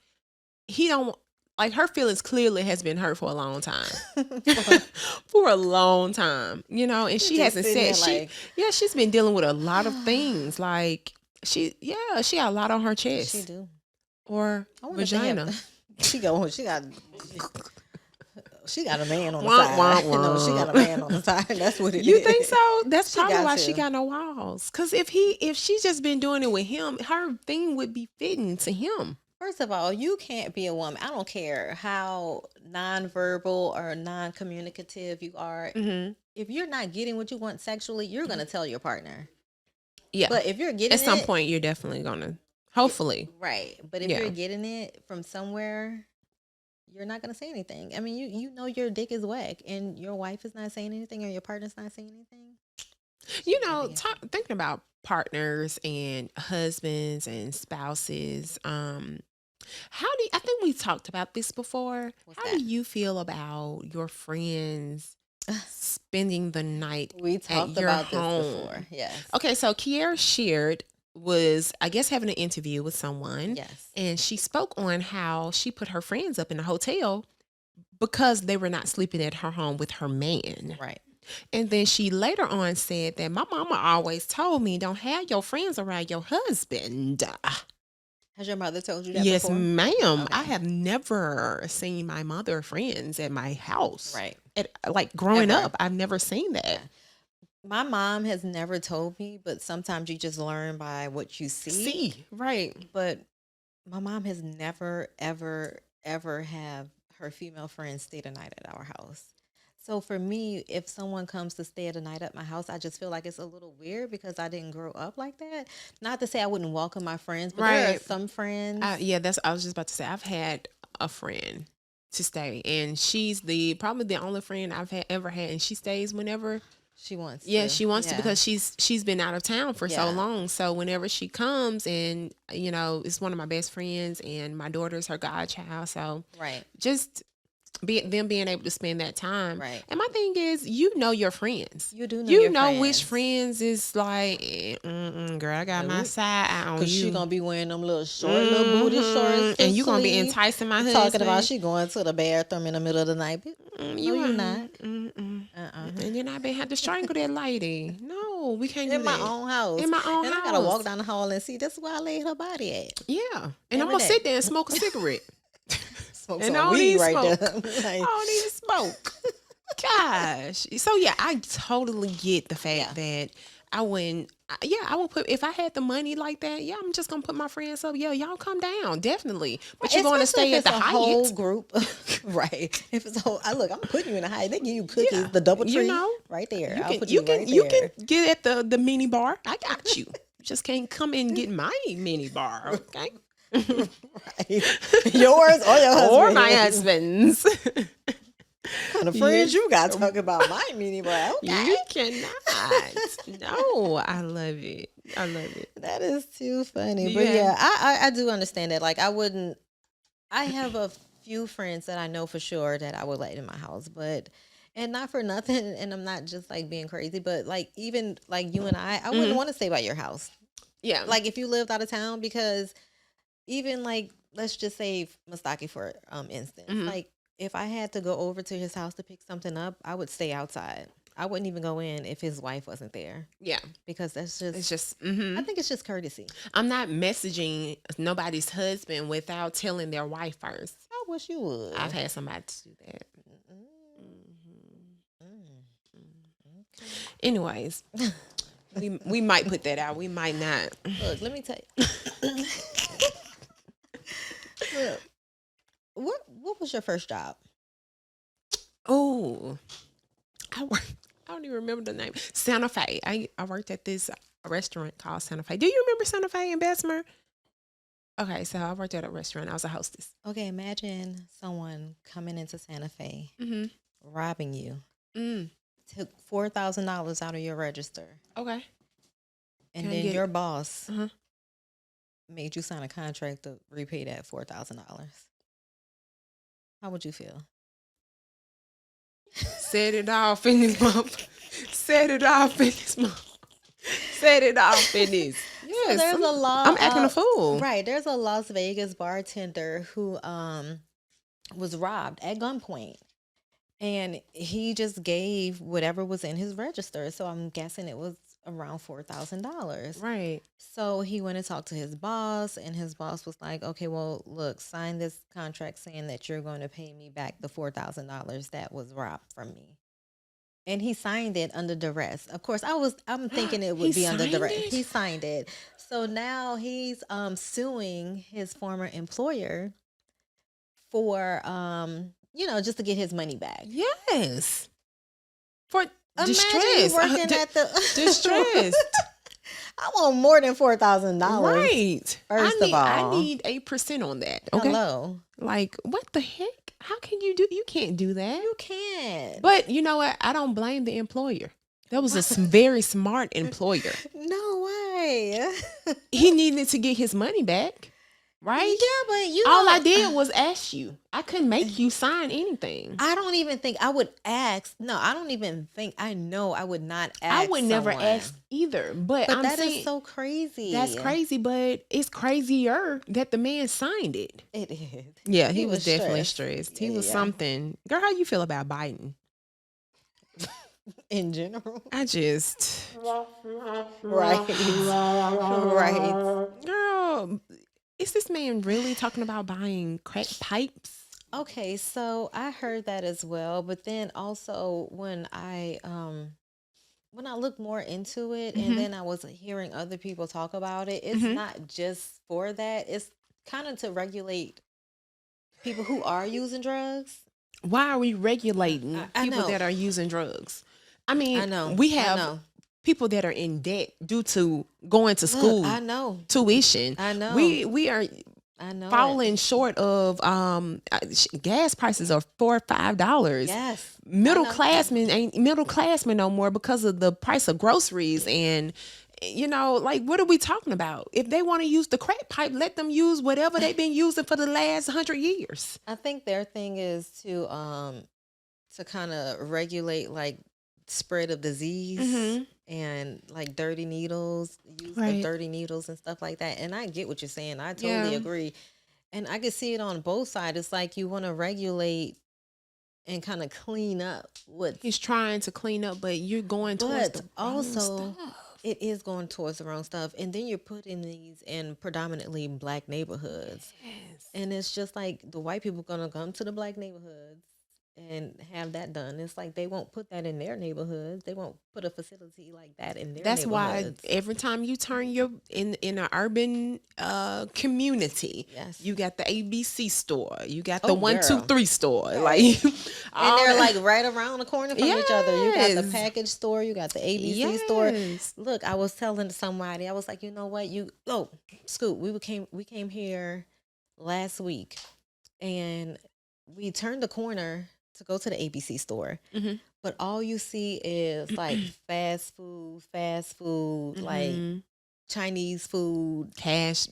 he don't like her feelings. Clearly, has been hurt for a long time, for a long time, you know. And she hasn't said she's been dealing with a lot of things like. She got a lot on her chest. She do. Or vagina. She got a man on the side. No, she got a man on the side. That's what it is. You think so? That's probably why she got no walls. Because if she's just been doing it with him, her thing would be fitting to him. First of all, you can't be a woman. I don't care how nonverbal or non-communicative you are. Mm-hmm. If you're not getting what you want sexually, you're going to tell your partner. Yeah. But if you're getting at some point, you're definitely gonna, hopefully. Right. But if you're getting it from somewhere, you're not gonna say anything. I mean, you know your dick is whack, and your wife is not saying anything, or your partner's not saying anything. You know, thinking about partners and husbands and spouses. I think we talked about this before. How do you feel about your friends spending the night we talked at your about home? This before. Yes. Okay, so Kiera shared was, I guess, having an interview with someone. Yes. And she spoke on how she put her friends up in a hotel because they were not sleeping at her home with her man. Right. And then she later on said that my mama always told me, don't have your friends around your husband. Has your mother told you that yes, before? Ma'am. Okay. I have never seen my mother friends at my house. Right. Like growing up, I've never seen that. Yeah. My mom has never told me, but sometimes you just learn by what you see. Right. But my mom has never, ever, ever have her female friends stay the night at our house. So for me, if someone comes to stay the night at my house, I just feel like it's a little weird because I didn't grow up like that. Not to say I wouldn't welcome my friends, but there are some friends. I was just about to say, I've had a friend to stay, and she's probably the only friend I've ever had, and she stays whenever she wants. Yeah, she wants to, because she's been out of town for so long. So whenever she comes, and you know, it's one of my best friends, and my daughter's her godchild. So just them being able to spend that time. Right. And my thing is, you know your friends. You do know you your know friends. Which friends is like, girl, I got my side eye on you. Because she going to be wearing them little short, little booty shorts. And you going to be enticing my husband. Talking about she going to the bathroom in the middle of the night. You're not. And then I may have to strangle that lady. No, we can't do that. In my own house. In my own house. I got to walk down the hall and see, this is where I laid her body at. Yeah. And I'm going to sit there and smoke a cigarette. And I don't need smoke. I don't even smoke. Gosh. So yeah, I totally get the fact that I would put, if I had the money like that, I'm just gonna put my friends up. Yeah, y'all come down, definitely. But you're gonna stay at the Hyatt. Whole group, right? If it's a whole, look, I'm putting you in a Hyatt. They give you cookies, the double tree, right there. You can get at the mini bar. I got you. You just can't come in and get my mini bar, okay? Right. Yours or your husband or my husband's. Kind of friends you got talking about my mini bar. Okay. You cannot. No, I love it. That is too funny. But I do understand that. Like, I have a few friends that I know for sure that I would let in my house, and not for nothing, and I'm not just like being crazy, but like even like you and I wouldn't want to stay by your house. Yeah. Like if you lived out of town, because even like, let's just say Mustaki for instance, like if I had to go over to his house to pick something up, I would stay outside. I wouldn't even go in if his wife wasn't there. Yeah. Because I think it's just courtesy. I'm not messaging nobody's husband without telling their wife first. I wish you would. I've had somebody to do that. Okay. Anyways, we might put that out. We might not. Look, let me tell you. Look, what was your first job? Oh, I don't even remember the name. Santa Fe. I worked at this restaurant called Santa Fe. Do you remember Santa Fe in Bessemer? Okay, so I worked at a restaurant. I was a hostess. Okay, imagine someone coming into Santa Fe, Mm-hmm. robbing you, Mm. took $4,000 out of your register, Okay. and Can I then get- your boss Uh-huh. made you sign a contract to repay that $4,000. How would you feel? Set it off in this month. Set it off in this month. Set it off in this. Yes. There's a law. I'm acting a fool. Right. There's a Las Vegas bartender who was robbed at gunpoint. And he just gave whatever was in his register. So I'm guessing it was around $4,000. Right. So he went and talked to his boss, and his boss was like, okay, well, look, sign this contract saying that you're going to pay me back the $4,000 that was robbed from me. And he signed it under duress. Of course, I'm thinking it would He be under signed duress. it? He signed it. So now he's suing his former employer for just to get his money back. Yes. For Imagine distress. you working at the distress. I want more than $4,000. Right. First of all, I need 8% on that. Okay. Hello. Like, what the heck? How can you can't do that. You can't. But you know what? I don't blame the employer. That was a very smart employer. No way. He needed to get his money back. Right? Yeah, but all I did was ask you. I couldn't make you sign anything. I don't even think I would ask. No, I don't even think. I know I would not ask. I would never someone. ask either. But I'm that saying, is so crazy. That's crazy, but it's crazier that the man signed it. It is. Yeah, he was definitely stressed. He Yeah, was yeah. something. Girl, how you feel about Biden? In general. I just Right. Right. girl, is this man really talking about buying crack pipes? Okay, so I heard that as well, but then also when I looked more into it and then I was hearing other people talk about it, it's not just for that. It's kind of to regulate people who are using drugs. Why are we regulating I people know. that are using drugs? I mean, I know. we I have know. people that are in debt due to going to school, Look, I know. tuition. I know. We are I know. falling short of gas prices are $4 or $5. Yes. Middle I know. classmen ain't middle classmen no more because of the price of groceries. And like, what are we talking about? If they want to use the crack pipe, let them use whatever they've been using for the last 100 years. I think their thing is to kind of regulate like spread of disease and like dirty needles, use of dirty needles and stuff like that. And I get what you're saying. I totally agree. And I can see it on both sides. It's like you want to regulate and kind of clean up what He's trying to clean up, but you're going towards the wrong also stuff. it is going towards the wrong stuff. And then you're putting these in predominantly black neighborhoods. Yes. And it's just like the white people gonna come to the black neighborhoods and have that done. It's like they won't put that in their neighborhoods. They won't put a facility like that in their That's why neighborhoods. That's every time you turn in an urban community, Yes. you got the ABC store, you got the Oh, 1, 2, girl. 3 store, Right. like, and all they're that- like right around the corner from each other. You got the Yes. package store, you got the ABC store. Yes. Look, I was telling somebody, I was like, you know what? Scoot, we came here last week and we turned the corner to go to the ABC store. Mhm. But all you see is like fast food, like Mhm. Chinese food. cash,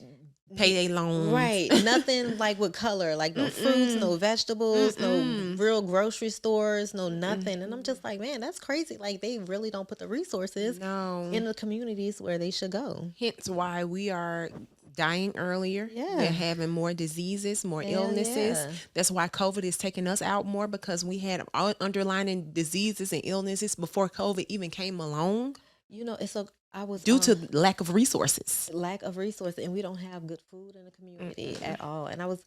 payday loans, Right. Nothing like with color, like no fruits, no vegetables, no real grocery stores, no nothing. And I'm just like, man, that's crazy. Like they really don't put the resources No. in the communities where they should go. Hence why we are dying earlier. Yeah. We're having more diseases, more Hell illnesses. yeah. That's why COVID is taking us out more, because we had all underlying diseases and illnesses before COVID even came along You know, it's so I was due to lack of resources. lack of resources, and we don't have good food in the community at all. And I was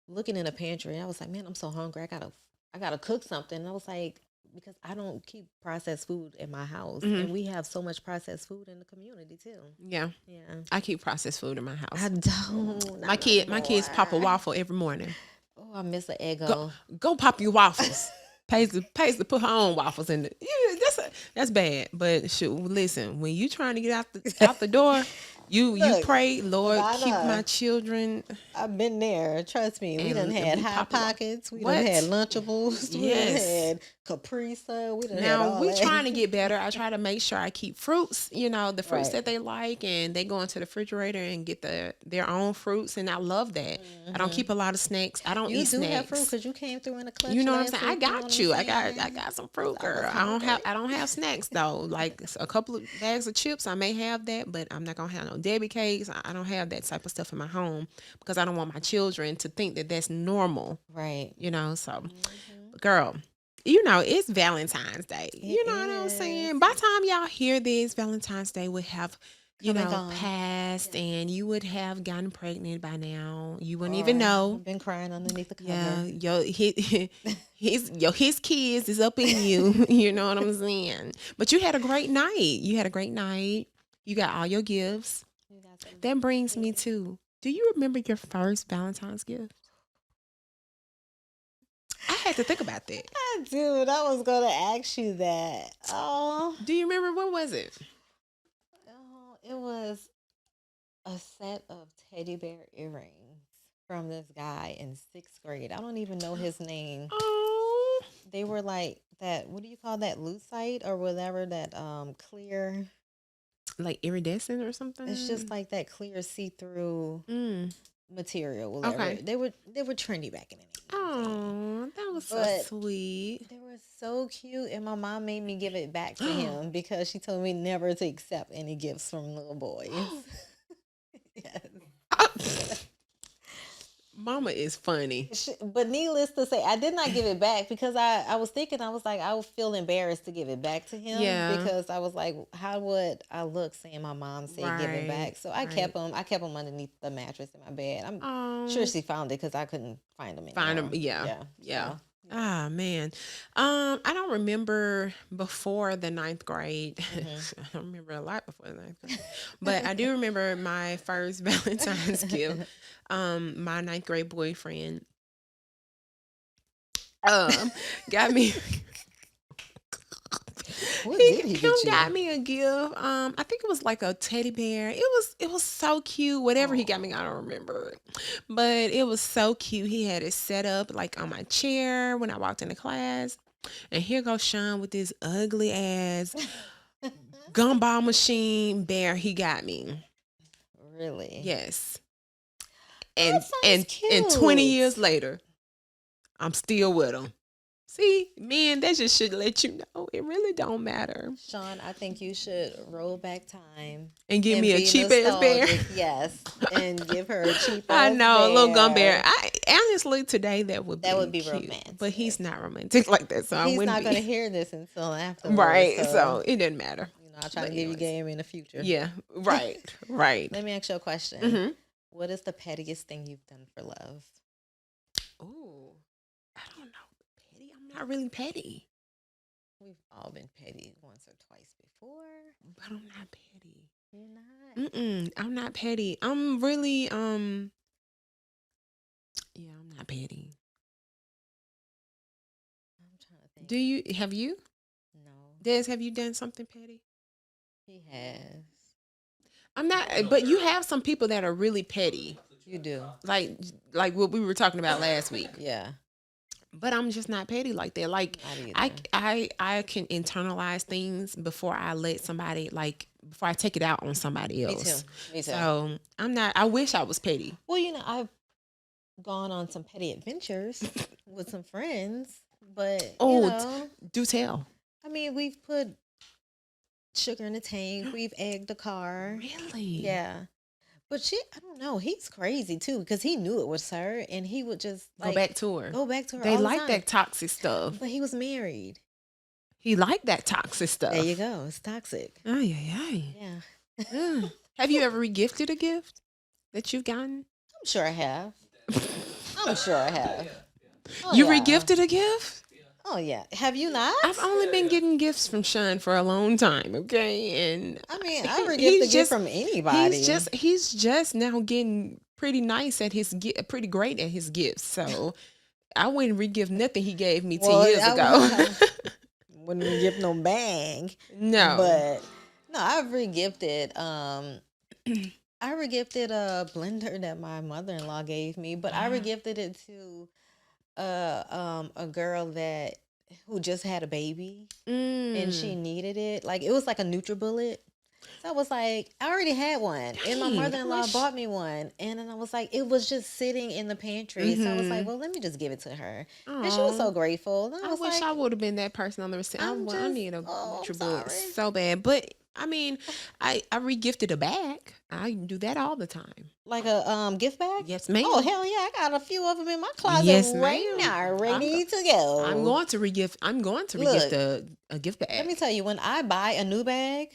looking in a pantry and I was like, man, I'm so hungry. I gotta cook something. And I was like, because I don't keep processed food in my house. And we have so much processed food in the community too. Yeah. Yeah. I keep processed food in my house. I don't. My kids pop a waffle every morning. Oh, I miss an Eggo. Go pop your waffles. pays to put her own waffles in it. Yeah, that's bad. But shoot, listen, when you trying to get out the door, You pray, Lord, keep Ladonna, my children. I've been there. Trust me. We done had be Hot popular. Pockets. We What? done had Lunchables. We done Yes. had Capri Sun. We done had Now all we that. trying to get better. I try to make sure I keep fruits, the fruits Right. that they like, and they go into the refrigerator and get their own fruits, and I love that. I don't keep a lot of snacks. I don't You eat do snacks. have fruit because you came through in the clutch. You know what I'm last saying? I week, know got what you. I'm I saying? got some fruit, I was girl. hungry. I don't have snacks though. Like a couple of bags of chips, I may have that, but I'm not gonna have no Debbie cakes. I don't have that type of stuff in my home because I don't want my children to think that that's normal. Right. So, girl, it's Valentine's Day. You know what I'm is. saying? By the time y'all hear this, Valentine's Day would have, Come and gone. passed, and you would have gotten pregnant by now. You wouldn't even know. I've been crying underneath the cover. Yeah, his kids is up in you. You know what I'm saying? But you had a great night. You got all your gifts. You got some- That brings me to, do you remember your first Valentine's gift? I had to think about that. Dude, I was going to ask you that. Oh, Do you remember, what was it? it was a set of teddy bear earrings from this guy in 6th grade. I don't even know his name. Oh, They were like that. What do you call that? Lucite or whatever, that clear. like iridescent or something? It's just like that clear see-through material. Whatever. Okay. They were trendy back in the day. Oh, that was so But- sweet. They were so cute, and my mom made me give it back to him because she told me never to accept any gifts from little boys. Yes. Mama is funny. But needless to say, I did not give it back because I was thinking, I was like, I would feel embarrassed to give it back to him. Yeah. Because I was like, how would I look saying my mom said give it back? So I kept them. I kept them underneath the mattress in my bed. I'm sure she found it because I couldn't find them anymore. Find them, yeah. So, Ah, man. I don't remember before the 9th grade. I don't remember a lot before the 9th grade. But I do remember my first Valentine's gift. My 9th grade boyfriend got me What did he get you? got me a gift. I think it was like a teddy bear. It was so cute. Whatever he got me, I don't remember. But it was so cute. He had it set up like on my chair when I walked into class. And here goes Sean with this ugly ass gumball machine bear he got me. Really? Yes. That And sounds 20 cute. years later, I'm still with him. See, man, that just should let you know it really don't matter. Sean, I think you should roll back time And give me a be cheap ass bear. nostalgic. Yes, and give her a cheap I ass know, a little gum bear. bear. I honestly today that would be cute. romantic. But he's not romantic like that, so I He's wouldn't not be. going to hear this until afterwards. Right, so it doesn't matter. I'll try to but give you anyways. game in the future. Yeah, right, right. Let me ask you a question. Mhm. What is the pettiest thing you've done for love? Ooh, I don't know. Petty? I'm not really petty, We've all been petty once or twice before. but I'm not petty. You're not. I'm not petty. I'm really yeah, I'm not petty. I'm trying to think. Have you? No, Des, have you done something petty? he has. I'm not, but you have some people that are really petty, You do. like what we were talking about last week. Yeah. But I'm just not petty like that. Like Not either. I can internalize things before I let somebody before I take it out on somebody Me else. too. Me too. So I'm not. I wish I was petty. Well, I've gone on some petty adventures with some friends, but Do tell. I mean, we've put sugar in the tank, we've egged the car. Really? Yeah. But I don't know. He's crazy too because he knew it was her, and he would just Go back to her. Go back to her. They all the like time. that toxic stuff. But he was married. He liked that toxic stuff. There you go. It's toxic. Oh yeah. Yeah. Have you ever regifted a gift that you've gotten? I'm sure I have. I'm sure I have. Oh, You yeah. regifted a gift? Oh yeah. Have you not? I've only been getting gifts from Sean for a long time, okay? And I mean, I he's forget the gift just- from anybody. he's just now getting pretty nice at pretty great at his gifts. So I wouldn't regift nothing he gave me 10 years ago. Wouldn't give no bang. No. But no, I've regifted I regifted a blender that my mother-in-law gave me, but I regifted it to a girl that who just had a baby and she needed it. Like it was like a NutriBullet. So I was like, I already had one, and my mother-in-law bought me one, and then I was like, it was just sitting in the pantry. So I was like, well, let me just give it to her, and she was so grateful. And I wish like, I would have been that person on the receipt. I need a NutriBullet so bad, but I mean, I regifted a bag. I do that all the time. Like a gift bag? Yes, ma'am. Oh hell yeah, I got a few of them in my closet right now, ready to go. I'm going to regift a gift bag. Let me tell you, when I buy a new bag,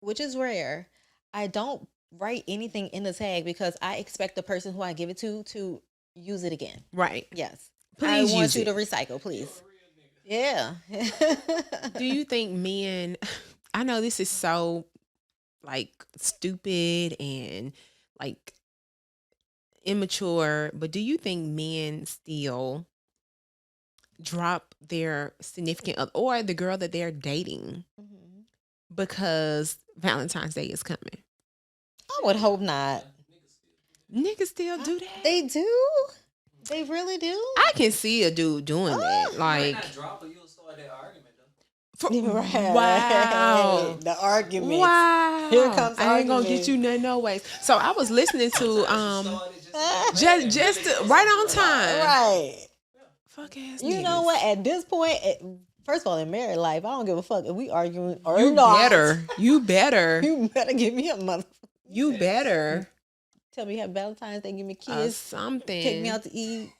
which is rare, I don't write anything in the tag because I expect the person who I give it to use it again. Right. Yes. Please I want you to recycle, please. Yeah. Do you think men, I know this is so like stupid and like immature, but do you think men still drop their significant other or the girl that they're dating because Valentine's Day is coming? I would hope not. Niggas still do that? They do? They really do? I can see a dude doing that. Like, wow. The argument. Wow. Here comes the I ain't gonna argument. get you none no ways. So I was listening to just right on time. Right. Fuck ass You niggas. know what? At this point, first of all, in married life, I don't give a fuck if we arguing or You not. better. You better. You better give me a mother. You better. Tell me you have Valentine's Day, give me kids, Something. take me out to eat.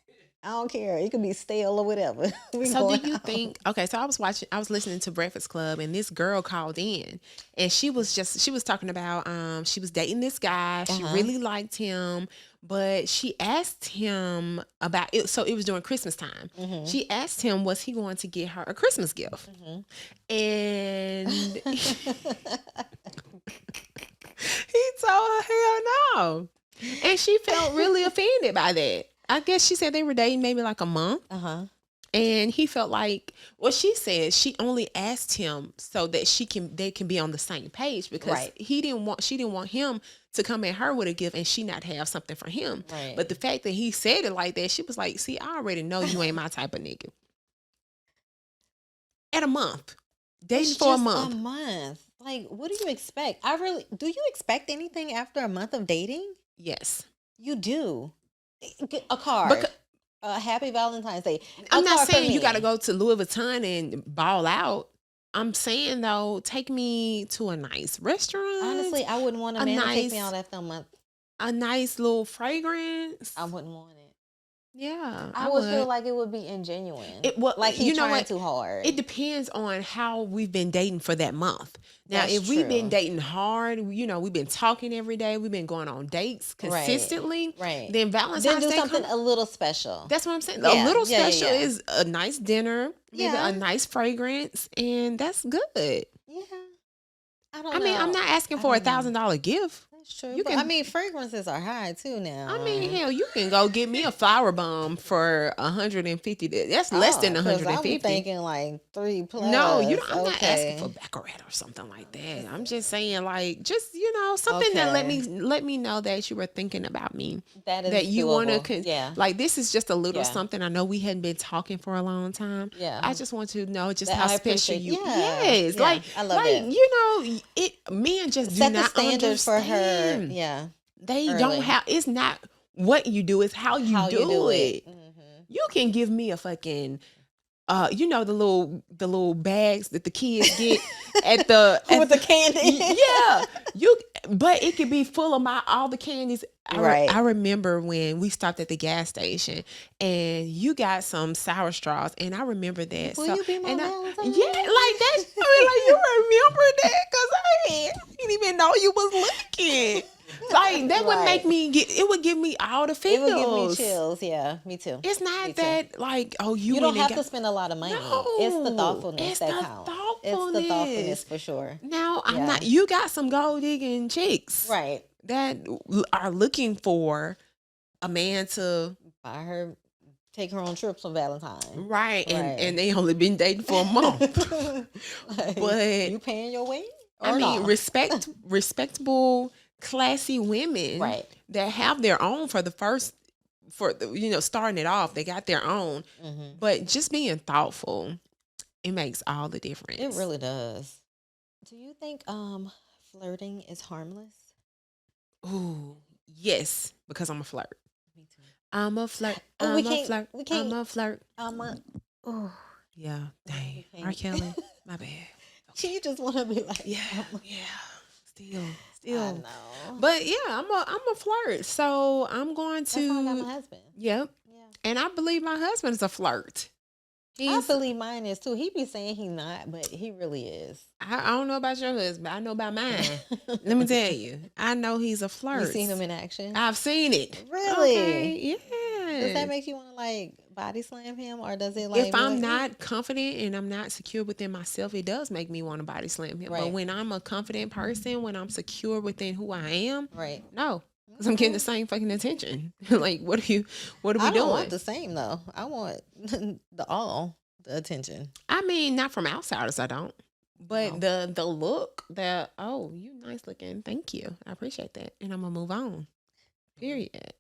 I don't care. It could be stale or whatever. So do you think, okay, so I was listening to Breakfast Club and this girl called in and she was talking about, she was dating this guy. She really liked him, but she asked him about it. So it was during Christmas time. She asked him, was he going to get her a Christmas gift? And he told her, hell no. And she felt really offended by that. I guess she said they were dating maybe like a month. And he felt like, well, she said she only asked him so that they can be on the same page because she didn't want him to come at her with a gift and she not have something for him. Right. But the fact that he said it like that, she was like, see, I already know you ain't my type of nigga. At a month. Dating for a month. A month. Like, what do you expect? Do you expect anything after a month of dating? Yes. You do. A card. A happy Valentine's Day. I'm not saying you got to go to Louis Vuitton and ball out. I'm saying, though, take me to a nice restaurant. Honestly, I wouldn't want a man to take me out after a month. A nice little fragrance. I wouldn't want it. Yeah. I would feel like it would be ingenuine. Like he's trying too hard. It depends on how we've been dating for that month. Now, That's if we've been true. dating hard, we've been talking every day, we've been going on dates consistently, then Valentine's Day do something a little special. That's what I'm saying. Yeah, A little yeah, special yeah. is a nice dinner, maybe a nice fragrance, and that's good. Yeah. I don't know. mean, I'm not asking for $1,000 gift. That's true. You But, can- I mean, fragrances are high too now. I mean, hell, you can go get me a flower bomb for $150. That's less than 150. I'm thinking like 3 plus. No, I'm not asking for Baccarat or something like that. I'm just saying, like, just something that let me know that you were thinking about me. That you want doable. to, Yeah. like, this is just a little Yeah. something. I know we hadn't been talking for a long time. Yeah. I just want to know just That how I special appreciate- you. yeah. Yes, Yeah. like I love like it. Men just Set do the not standard for her. understand. Yeah. They early. don't have. It's not what you do; it's how you do it. Mhm. You can give me a fucking, the little bags that the kids get at the With the candy. Yeah, but it could be full of all the candies. I remember when we stopped at the gas station and you got some sour straws, and I remember that. Will you be my Valentine? Yeah, like that. You remember that because I didn't even know you was looking. Like that would make me it would give me all the feels. It would give me chills. Yeah, me too. It's not Me too. that like, oh, You don't have to spend a lot of money. No, It's the thoughtfulness it's that the counts. thoughtfulness. It's the thoughtfulness for sure. Now I'm Yeah. not. You got some gold digging chicks, Right. that are looking for a man to Buy her, take her on trips on Valentine's. right, Right. and they only been dating for a month. Like, But you paying your way? I Or mean, not? respectable classy women Right. that have their own starting it off, they got their own. But just being thoughtful, it makes all the difference. It really does. Do you think flirting is harmless? Ooh, yes, because I'm a flirt. Me too. I'm a flirt. Oh, I'm a flirt. we can't. I'm a flirt. Oh, Yeah, dang. can't. R. Kelly, my bad. you just want to be like, Yeah. Still. I know. But yeah, I'm a flirt. So I'm going to. That's how I got my husband. Yep. Yeah. And I believe my husband is a flirt. I believe mine is too. He be saying he not, but he really is. I don't know about your husband. I know about mine. Let me tell you. I know he's a flirt. You seen him in action? I've seen it. Really? Okay, yeah. Does that make you want to like body slam him, or does it like? If I'm not confident and I'm not secure within myself, it does make me want to body slam him. Right. But when I'm a confident person, when I'm secure within who I am, right? no, because I'm getting the same fucking attention. Like, what are we I doing? don't want the same though. I want the attention. I mean, not from outsiders, I don't. But the look that, oh, you nice looking. Thank you. I appreciate that. And I'm gonna move on. Period.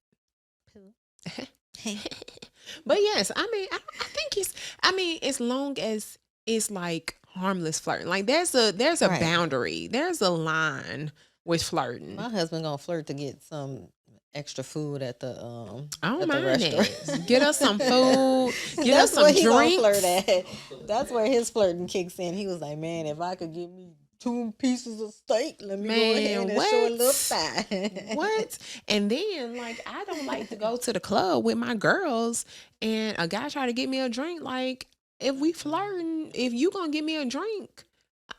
But yes, I mean, I think as long as it's like harmless flirting, like there's a Right. boundary, there's a line with flirting. My husband gonna flirt to get some extra food at the I don't at the mind restaurant. that. Get us some food. Get us That's some where he gonna drinks. flirt at. That's where his flirting kicks in. He was like, "Man, if I could get me 2 pieces of steak, let me go ahead and show a little thigh." What? And then, like, I don't like to go to the club with my girls and a guy try to get me a drink. Like, if we flirting, if you gonna get me a drink,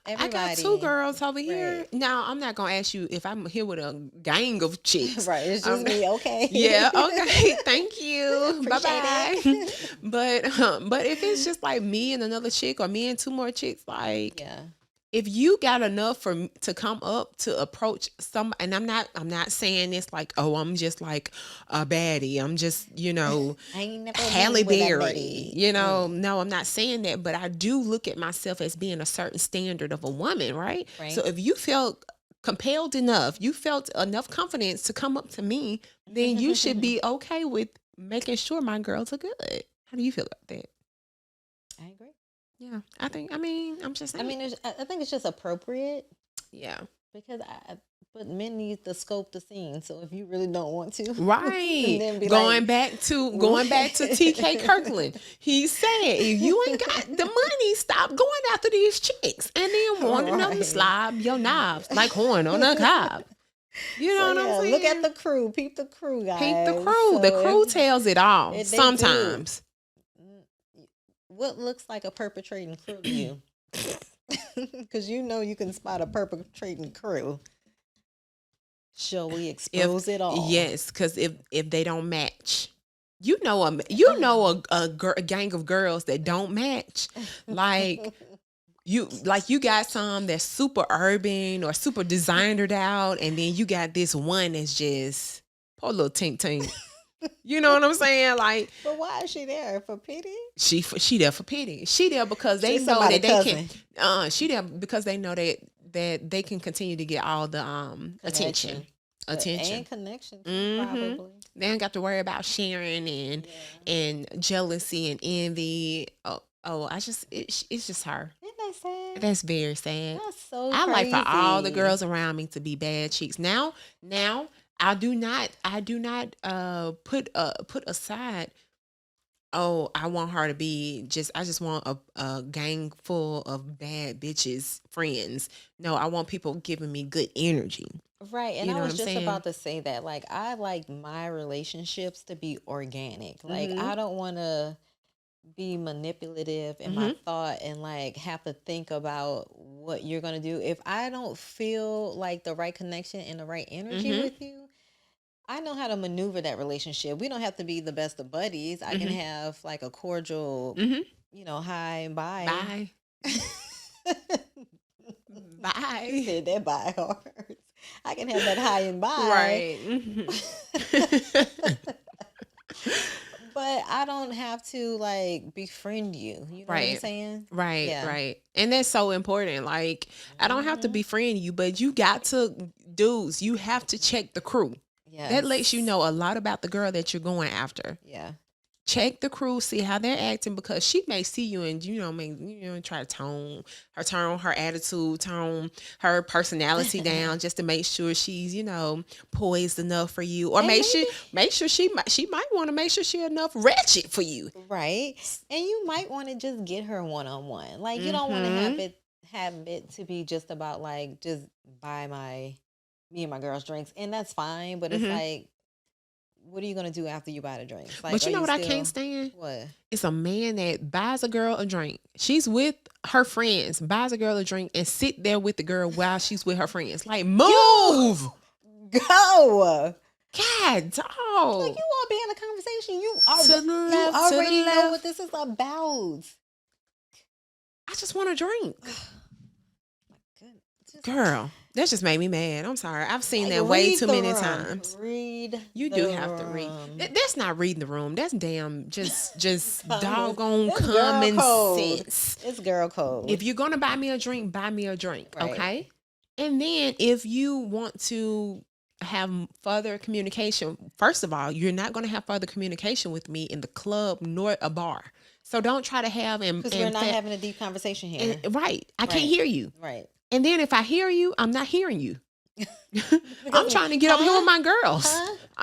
I got 2 girls over here. Right. Now, I'm not gonna ask you if I'm here with a gang of chicks. Right, it's just me. Okay. Yeah, okay. Thank you. Bye Appreciate bye. But if it's just like me and another chick or me and 2 more chicks, like Yeah. if you got enough to come up to approach some, and I'm not saying this like, oh, I'm just like a baddie. I'm just, I ain't never Halle been with a Berry. lady. No, I'm not saying that, but I do look at myself as being a certain standard of a woman, right? Right. So if you felt compelled enough, you felt enough confidence to come up to me, then you should be okay with making sure my girls are good. How do you feel about that? I agree. Yeah, I'm just saying. I think it's just appropriate yeah. because but men need to scope the scene. So if you really don't want to, Right. then be Going like, back to TK Kirkland. He said, if you ain't got the money, stop going after these chicks. And then wanting them to Right. slob your knobs like horn on a cob. You know what I'm saying? Look at the crew. Peep the crew, guys. Peep the crew. The So crew if- tells it all. They do. Sometimes. What looks like a perpetrating crew to you? Because you can spot a perpetrating crew. Shall we expose it all? Yes, because if they don't match, a gang of girls that don't match. Like you got some that's super urban or super designered out, and then you got this one that's just poor little tink tink. You know what I'm saying? Like, But why is she there? For pity? she there for pity. She there because they She's know that somebody's they can. She there because they know that they can continue to get all the attention. And connection, too, Mhm. probably. They don't got to worry about sharing and jealousy and envy. It's just her. Isn't that sad? That's very sad. That's so I like for all the crazy. girls around me to be bad chicks. Now I do not put aside. Oh, I want her to be I just want a gang full of bad bitches friends. No, I want people giving me good energy. Right. And You I know was what I'm just saying? about to say that. Like, I like my relationships to be organic. Like, Mhm. I don't want to be manipulative in my thought and like have to think about what you're going to do. If I don't feel like the right connection and the right energy Mhm. with you, I know how to maneuver that relationship. We don't have to be the best of buddies. I can have like a cordial, Mhm. hi and bye. Bye. Bye. You said that bye hard. I can have that hi and bye. Right. Mhm. But I don't have to like befriend you. You know what I'm Right. saying? Right, Yeah. right. And that's so important. Like, I don't have to befriend you, but you got to dudes, you have to check the crew. Yeah. That lets you know a lot about the girl that you're going after. Yeah. Check the crew, see how they're acting, because she may see you and try to tone her attitude, tone her personality down, just to make sure she's poised enough for you, or and make sure she might want to make sure she's enough ratchet for you, right? And you might want to just get her one-on-one. Like you don't want to have it to be just about like just buy me and my girls drinks, and that's fine, but it's like, what are you going to do after you buy the drinks? Like, but you know what I can't stand? What? It's a man that buys a girl a drink. She's with her friends, buys a girl a drink, and sit there with the girl while she's with her friends. Like, move! Go! God, dog. Like, you all be in a conversation. You already know what this is about. I just want a drink. My goodness. Girl, that just made me mad. I'm sorry. I've seen that way too many times. You do have to read. That's not reading the room. That's damn just doggone common sense. It's girl code. If you're gonna buy me a drink, buy me a drink. Right. Okay. And then if you want to have further communication, first of all, you're not going to have further communication with me in the club nor a bar. So don't try to have because we're not having a deep conversation here. Right. I can't hear you. Right. And then if I hear you, I'm not hearing you. I'm trying to get over here with my girls.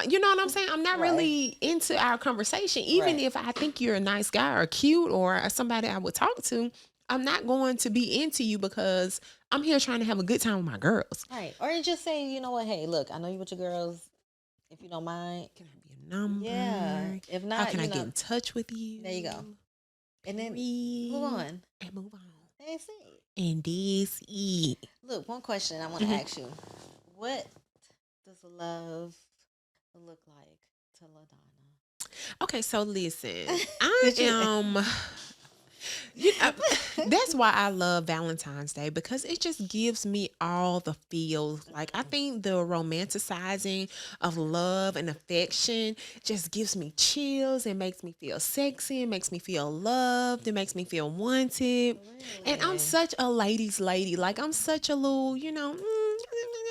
You know what I'm saying? I'm not really into our conversation. Even if I think you're a nice guy or cute or somebody I would talk to, I'm not going to be into you because I'm here trying to have a good time with my girls. Right. Or you just say, you know what? Hey, look, I know you with your girls. If you don't mind. Can I be a number? Yeah. If not, how can I get in touch with you? There you go. And then move on. And move on. That's it. And this it. Look, one question I want to ask you. What does love look like to Ladonna? Okay, so listen. I am... that's why I love Valentine's Day, because it just gives me all the feels. Like, I think the romanticizing of love and affection just gives me chills. It makes me feel sexy. It makes me feel loved. It makes me feel wanted. Really? And I'm such a ladies' lady. Like, I'm such a little,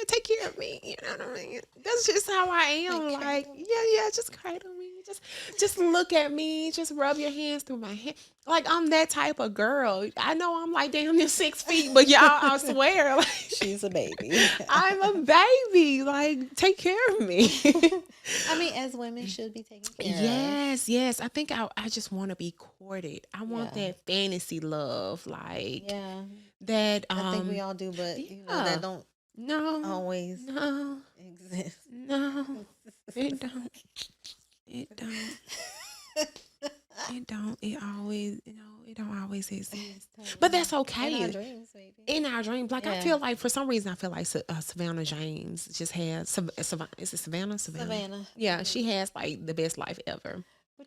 take care of me. You know what I mean? That's just how I am. Like, yeah, just cradle me. Just look at me. Just rub your hands through my hair. Like, I'm that type of girl. I know I'm like damn near 6 feet, but y'all, I swear, like, she's a baby. I'm a baby. Like, take care of me. I mean, as women should be taken care of. Yes. I think I just want to be courted. I want that fantasy love, like that. I think we all do, but that don't always exist. No, it don't. It don't. It don't. It always, it don't always exist. But that's okay. In our dreams, baby. In our dreams. Like, I feel like, for some reason, I feel like Savannah James just has, is it Savannah? Savannah. Yeah, she has, like, the best life ever.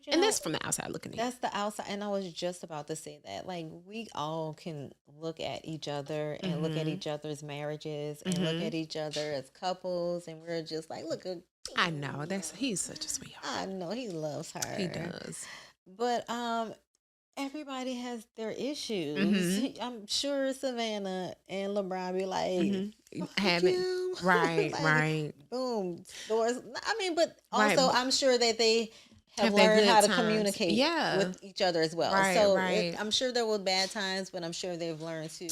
And that's from the outside looking in. That's the outside. And I was just about to say that. Like, we all can look at each other and look at each other's marriages and look at each other as couples. And we're just like, look at. I know. He's such a sweetheart. I know. He loves her. He does. But everybody has their issues. I'm sure Savannah and LeBron be like, having right, like, right. Boom. Doors. I mean, but also I'm sure that they have learned how to communicate with each other as well. Right, so right. I'm sure there were bad times, but I'm sure they've learned to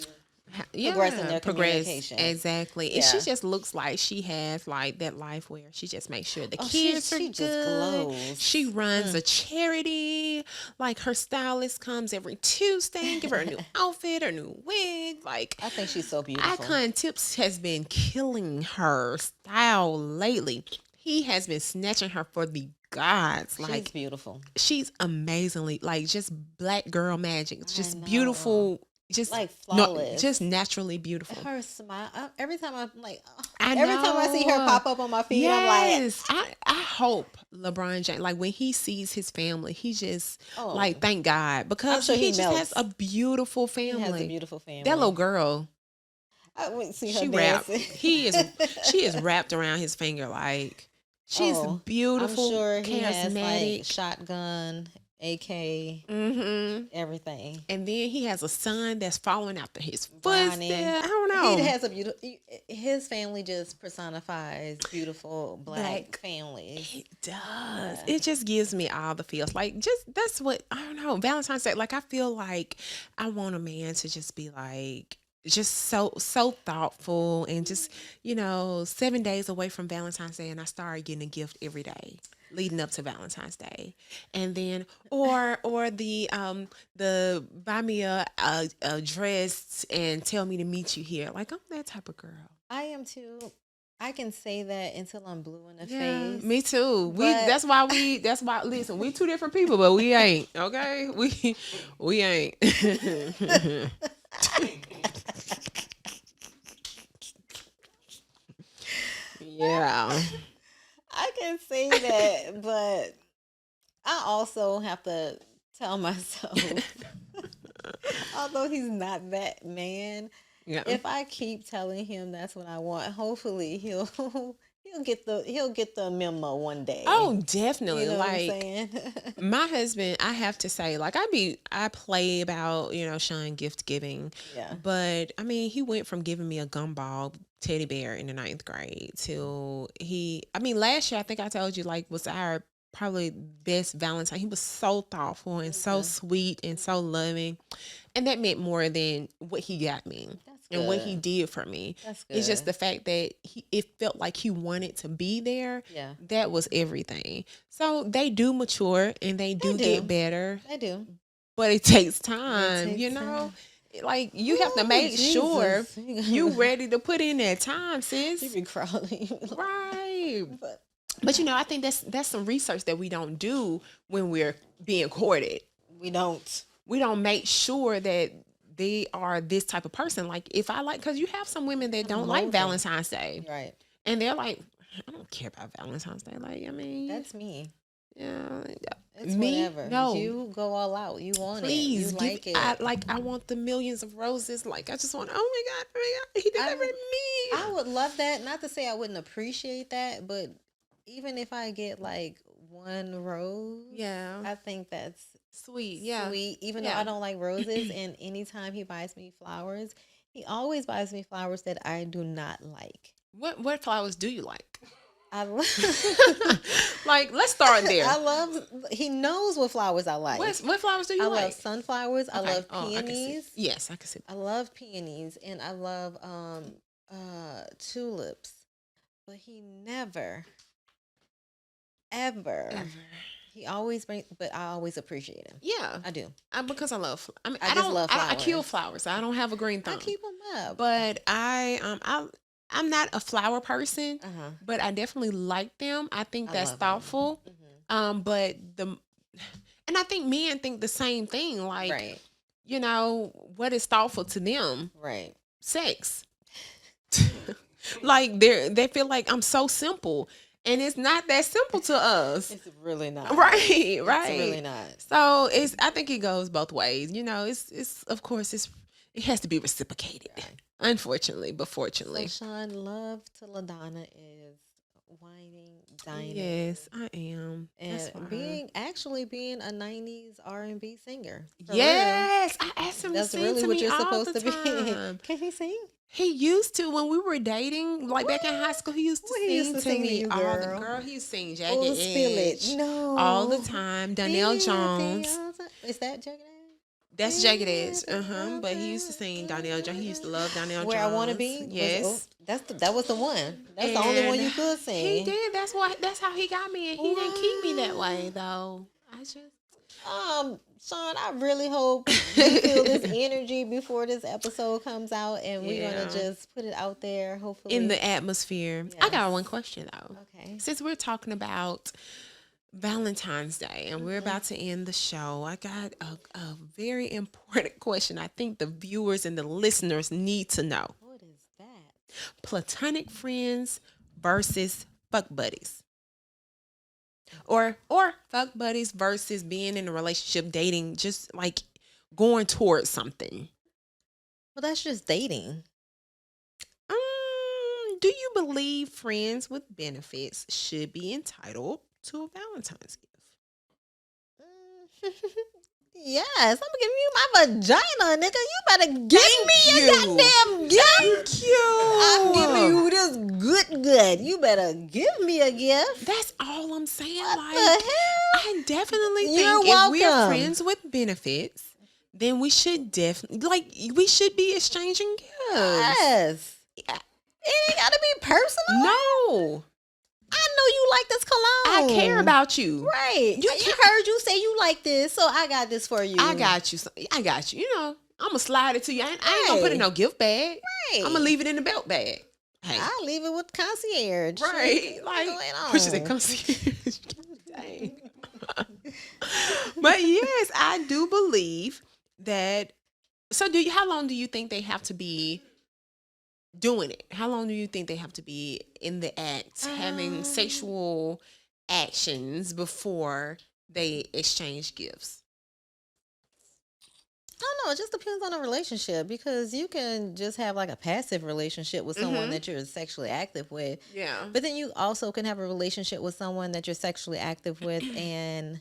progress in their communication. Exactly. And she just looks like she has like that life where she just makes sure the kids are good. Just glows. She runs a charity. Like, her stylist comes every Tuesday, give her a new outfit, a new wig. Like, I think she's so beautiful. Icon Tips has been killing her style lately. He has been snatching her for the gods. Like, she's beautiful. She's amazingly, like, just black girl magic. It's just beautiful. Just like flawless, just naturally beautiful. Her smile. Every time I'm like, every time I see her pop up on my feed, I'm like, I hope LeBron James, like, when he sees his family, he just like, thank God, because he just has a beautiful family. He has a beautiful family. That little girl, I wouldn't see her dancing. She is wrapped around his finger, like, she's beautiful. I'm sure he charismatic. has like shotgun AK, everything. And then he has a son that's following after his Brownie. footsteps. I don't know. He has a beautiful. His family just personifies beautiful black families. It does. Yeah. It just gives me all the feels. Like, just that's what I don't know. Valentine's Day. Like, I feel like I want a man to just be like, just so thoughtful, and just 7 days away from Valentine's Day, and I started getting a gift every day leading up to Valentine's Day, and then or the buy me a dress and tell me to meet you here. Like, I'm that type of girl. I am too. I can say that until I'm blue in the face. Me too. That's why listen, we two different people, but we ain't, okay? We ain't. Yeah. I can say that, but I also have to tell myself, although he's not that man, if I keep telling him that's what I want, hopefully he'll get the memo one day. Oh, definitely. You know like, what I'm saying? My husband, I have to say, like, I play about, Sean gift giving. Yeah. But I mean, he went from giving me a gumball teddy bear in the 9th grade till last year, I think I told you, like, was our probably best Valentine. He was so thoughtful and so sweet and so loving. And that meant more than what he got me. And what he did for me. That's good. It's just the fact that it felt like he wanted to be there. Yeah. That was everything. So they do mature and they do get better. They do. But it takes time, time. Like, you have to make sure you ready to put in that time, sis. You be crawling. Right. But I think that's some research that we don't do when we're being courted. We don't make sure that they are this type of person. Like, if I like, because you have some women that don't like Valentine's Day. Right. And they're like, I don't care about Valentine's Day. Like, I mean. That's me. Yeah. It's me? whatever. No. You go all out. You want Please, it. You like it. I want the millions of roses. Like, I just want, oh my God, he delivered me. I would love that. Not to say I wouldn't appreciate that, but even if I get like one rose, I think that's sweet. Yeah. Sweet. Even though I don't like roses, and anytime he buys me flowers, he always buys me flowers that I do not like. What flowers do you like? I love like, let's start there. He knows what flowers I like. What flowers do you like? I love sunflowers. Okay. I love peonies. Yes, I can see that. I love peonies, and I love tulips. But he never ever. He always brings, but I always appreciate him. Yeah, I do. Because I love. I mean, I just love flowers. I kill flowers. I don't have a green thumb. I keep them up. But I'm not a flower person. But I definitely like them. I think that's thoughtful. But and I think men think the same thing. Like, right. What is thoughtful to them? Right. Sex. Like, they feel like I'm so simple. And it's not that simple to us. It's really not. Right. It's really not. So I think it goes both ways. It's of course it has to be reciprocated. Right. Unfortunately, but fortunately. So Sean, love to Ladonna is whining, dining. Yes, I am. And being a 90s R&B singer. Yes, real. I asked him That's to sing really to what me you're all supposed the to time. be. Can he sing? He used to when we were dating, like back in high school. He used to sing to me all the girl. He used to sing Jagged Edge. Spill It. No, all the time. Donnell Jones. Is that Jagged Edge? That's Jagged Edge. But he used to sing Donnell Jones. He used to love Donnell Jones. Where I Want to Be. Yes, that was the one. That's the only one you could sing. He did. That's how he got me, and he didn't keep me that way though. I just. Sean, I really hope you feel this energy before this episode comes out, and we're gonna just put it out there, hopefully in the atmosphere. Yes. I got one question though. Okay. Since we're talking about Valentine's Day and we're about to end the show, I got a very important question. I think the viewers and the listeners need to know. What is that? Platonic friends versus fuck buddies. Or fuck buddies versus being in a relationship, dating, just like going towards something. Well, that's just dating. Do you believe friends with benefits should be entitled to a Valentine's gift? Yes, I'm gonna give you my vagina, nigga. You better give me a goddamn gift. Thank you. I'm giving you this good. You better give me a gift. That's all I'm saying. What like, the hell? I definitely You're think if we're welcome. friends with benefits, then we should we should be exchanging gifts. Yes. Yeah. It ain't gotta be personal. No. I know you like this cologne. I care about you. Right. You heard you say you like this, so I got this for you. I got you. I got you. You know, I'm going to slide it to you. I ain't going to put it in no gift bag. Right. I'm going to leave it in the belt bag. Hey. I'll leave it with the concierge. Right. What's going on? What you say, concierge? Dang. But yes, I do believe that. So how long do you think they have to be doing it? How long do you think they have to be in the act, having sexual actions before they exchange gifts? I don't know. It just depends on the relationship, because you can just have like a passive relationship with someone that you're sexually active with. Yeah. But then you also can have a relationship with someone that you're sexually active with and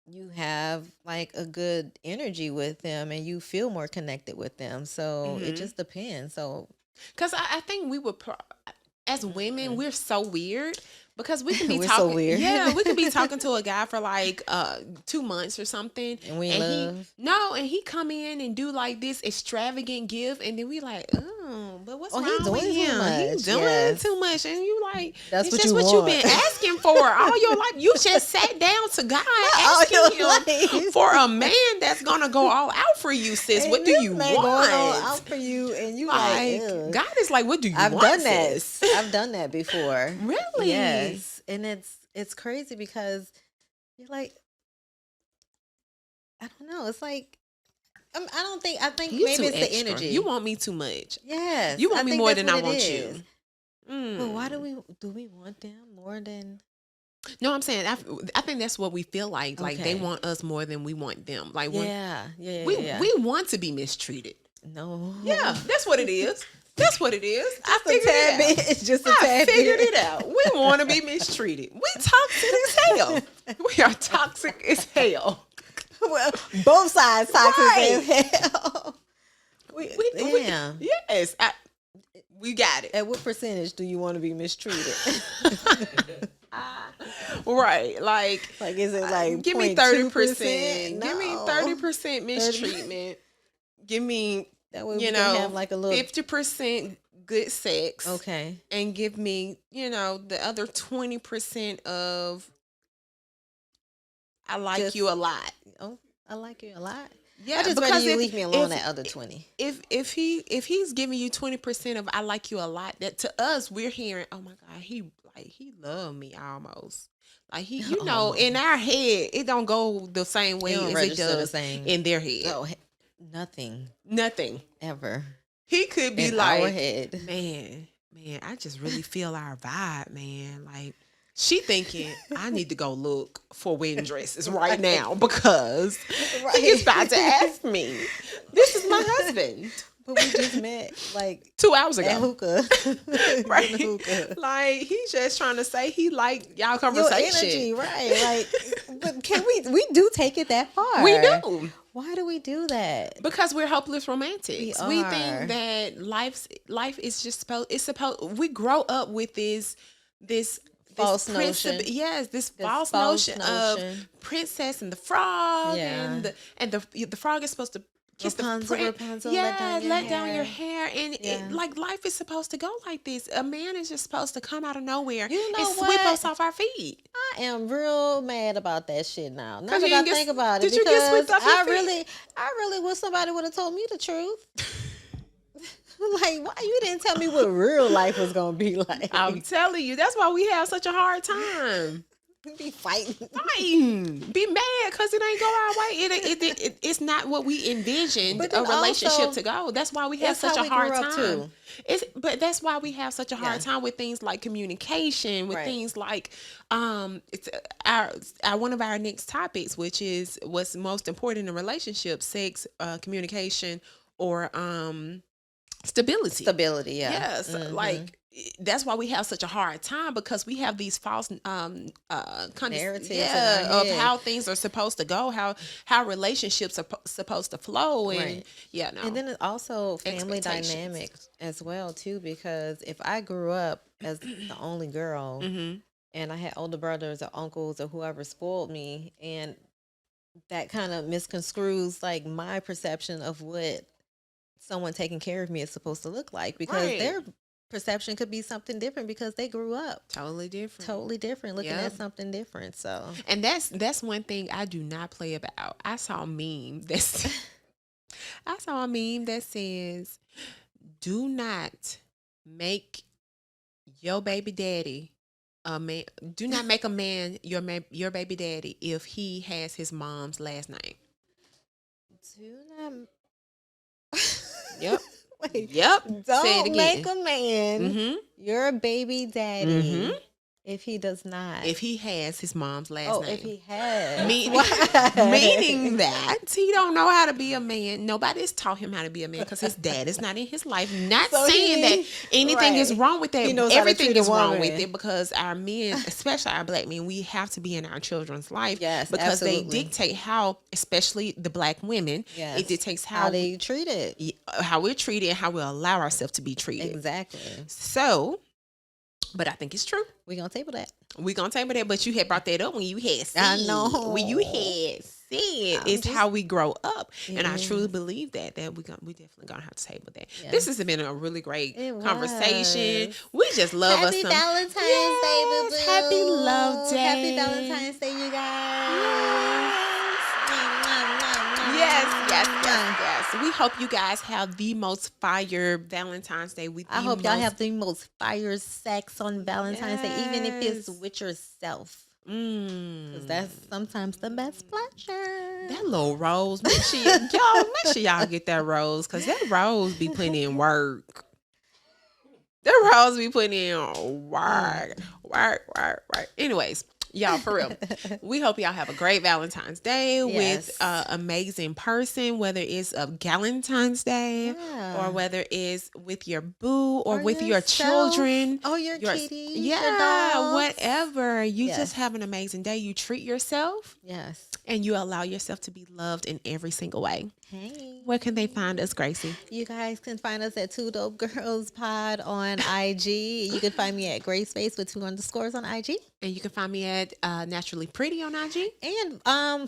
you have like a good energy with them and you feel more connected with them. So it just depends. So, because I think we would, as women, we're so weird. Because we can be We're talking, so weird. Yeah, we can be talking to a guy for like 2 months or something, And we in love. and he come in and do like this extravagant gift, and then we like, oh, but what's wrong he doing with too him? much. He's doing Yes. too much, and you like, That's it's what just you what want. you've been asking for all your life. You just sat down to God all asking your him life. for a man that's gonna go all out for you, sis. And What do this you man want? going all out for you, and you like, ugh. God is like, what do you I've want? done that. sis? I've done that before. Really? Yes. And it's crazy because you're like, I don't know. It's like, I think You maybe too it's the extra. energy. You want me too much. Yes. You want I me think more that's than I what it want is. you. But why do we want them more than? No, I'm saying I think that's what we feel like. Like they Okay. want us more than we want them. Like Yeah. we want to be mistreated. No. Yeah, that's what it is. That's what it is. I A figured tad it out. bit. It's just a I tad figured bit. it out. We want to be mistreated. We toxic as hell. We are toxic as hell. Well, both sides toxic Right. as hell. Damn. Yes, we got it. At what percentage do you want to be mistreated? Right, like Like, is it like give me 30%? 30%. No. Give me 30% mistreatment. Give me That way we you can know have like a little. 50% good sex. Okay. And give me, the other 20% of I like Just- you a lot. Oh, I like you a lot. Yeah, I just because rather you if- leave me alone if- that other 20. If he's giving you 20% of I like you a lot, that to us we're hearing, oh my God, he loved me almost. Like he, in our head, it don't go the same way It don't as it register the does same. in their head. Oh, nothing Nothing. ever He could be in like, our head. man, I just really feel our vibe, man. Like she thinking I need to go look for wedding dresses right now because he's about to ask me. This is my husband. But we just met like 2 hours at ago. hookah. Right. In the hookah. Like he's just trying to say he like y'all Your conversation. energy, right? Like, but can we do take it that far? We do. Why do we do that? Because we're hopeless romantics. We We are. think that life is just supposed we grow up with this False principle- notion. Yes, this false false notion notion. of Princess and the Frog, Yeah. and the frog is supposed to kiss Rapunzel, the Rapunzel, yeah, let down your hair, and Yeah. it, like life is supposed to go like this. A man is just supposed to come out of nowhere You know and sweep what? us off our feet. I am real mad about that shit now. Now 'Cause that you I didn't think get- about it, did you get because swept off your I feet? really wish somebody would have told me the truth. Like, why you didn't tell me what real life was gonna be like? I'm telling you, that's why we have such a hard time. be fighting. Be mad because it ain't go our way. It's not what we envisioned But a then relationship also, to go. That's why we have that's such how a we hard grew up, time. too. But that's why we have such a hard Yeah. time with things like communication, with Right. things like it's our one of our next topics, which is what's most important in a relationship: sex, communication, or stability. Stability, yeah. Yes, Mhm. like that's why we have such a hard time, because we have these false narratives of how things are supposed to go, how relationships are supposed to flow, and and then it's also family dynamics as well too, because if I grew up as the only girl and I had older brothers or uncles or whoever spoiled me, and that kind of misconstrues like my perception of what someone taking care of me is supposed to look like, because their perception could be something different because they grew up totally different, looking at something different. So, and that's one thing I do not play about. I saw a meme that says, "Do not make your baby daddy a man. Do not make a man your baby daddy if he has his mom's last name." Do not. Yep. Wait, yep. Don't make a man your baby daddy if he does not. If he has his mom's last name. If he has. Meaning that he don't know how to be a man. Nobody's taught him how to be a man because his dad is not in his life. Not saying that anything is wrong with that. Everything is wrong with it, because our men, especially our black men, we have to be in our children's life. Yes, because they dictate how, especially the black women, it dictates how they treat it. How we're treated and how we allow ourselves to be treated. Exactly. So, but I think it's true. We're going to table that. But you had brought that up when you had said. I know. When you had said it's how we grow up. And I truly believe that we definitely going to have to table that. Yeah. This has been a really great conversation. We just love us some. Happy Valentine's Day, boo-boo. Happy Love Day. Happy Valentine's Day, you guys. Yes. We hope you guys have the most fire Valentine's Day. I hope y'all have the most fire sex on Valentine's Day, even if it's with yourself. Because that's sometimes the best pleasure. That little rose, make sure y'all get that rose, because that rose be putting in work. That rose be putting in work. Anyways. Y'all, for real. We hope y'all have a great Valentine's Day with an amazing person, whether it's a Galentine's Day or whether it's with your boo or with your children. Oh, your kitty. Yeah, whatever. You just have an amazing day. You treat yourself. Yes. And you allow yourself to be loved in every single way. Hey. Where can they find us, Gracie? You guys can find us at 2 Dope Girls Pod on IG. You can find me at Graceface with 2 underscores on IG. And you can find me at Naturally Pretty on IG. And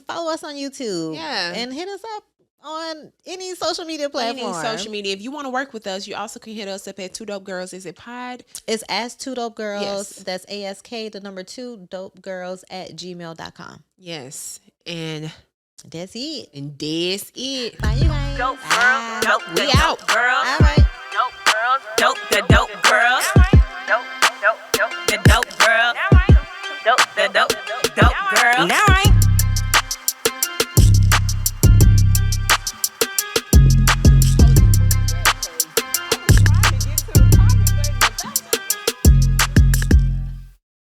follow us on YouTube. Yeah. And hit us up on any social media platform. If you want to work with us, you also can hit us up at 2 Dope Girls. Is it pod? It's as 2 Dope Girls. Yes. That's ASK, the number 2, dopegirls@gmail.com. Yes. And that's it. Bye, you guys. Dope girls. We out. Girls. All right. Dope girls. Dope girls.